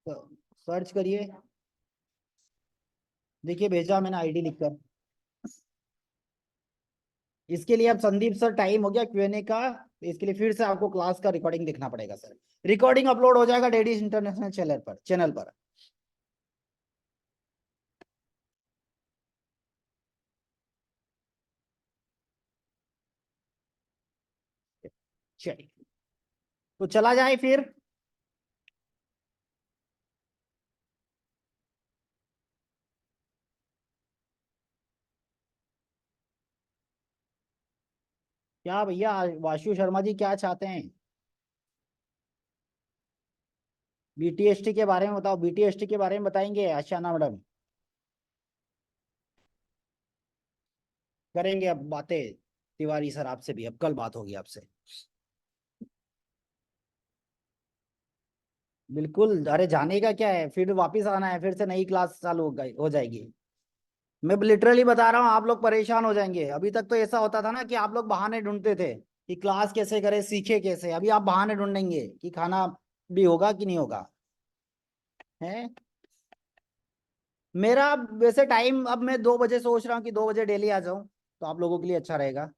सर्च करिए, देखिए भेजा मैंने ID लिखकर। इसके लिए अब संदीप सर, टाइम हो गया Q&A का, इसके लिए फिर से आपको क्लास का रिकॉर्डिंग देखना पड़ेगा सर। रिकॉर्डिंग अपलोड हो जाएगा डेडीज इंटरनेशनल चैनल पर। चलिए, तो चला जाए फिर। क्या भैया वाशु शर्मा जी क्या चाहते हैं? BTST के बारे में बताओ, BTST के बारे में बताएंगे आशाना मैडम? करेंगे अब बातें तिवारी सर आपसे भी, अब कल बात होगी आपसे। बिल्कुल, अरे जाने का क्या है, फिर वापस आना है, फिर से नई क्लास चालू हो जाएगी। मैं लिटरली बता रहा हूँ, आप लोग परेशान हो जाएंगे। अभी तक तो ऐसा होता था ना कि आप लोग बहाने ढूंढते थे कि क्लास कैसे करें, सीखे कैसे, अभी आप बहाने ढूंढेंगे कि खाना भी होगा कि नहीं होगा। है मेरा वैसे टाइम, अब मैं 2 बजे सोच रहा हूँ कि 2 बजे डेली आ जाऊं, तो आप लोगों के लिए अच्छा रहेगा।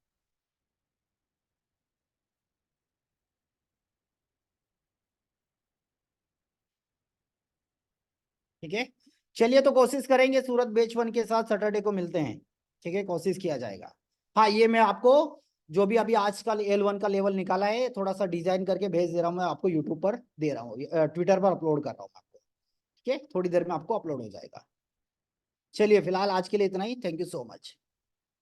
ठीक है, चलिए, तो कोशिश करेंगे सूरत बैच 1 के साथ सैटरडे को मिलते हैं। ठीक है, कोशिश किया जाएगा। हाँ, ये मैं आपको जो भी अभी आज का L1 का लेवल निकाला है थोड़ा सा डिजाइन करके भेज दे रहा हूँ, मैं आपको यूट्यूब पर दे रहा हूँ, ट्विटर पर अपलोड कर रहा हूँ आपको। ठीक है, थोड़ी देर में आपको अपलोड हो जाएगा। चलिए, फिलहाल आज के लिए इतना ही। Thank you so much.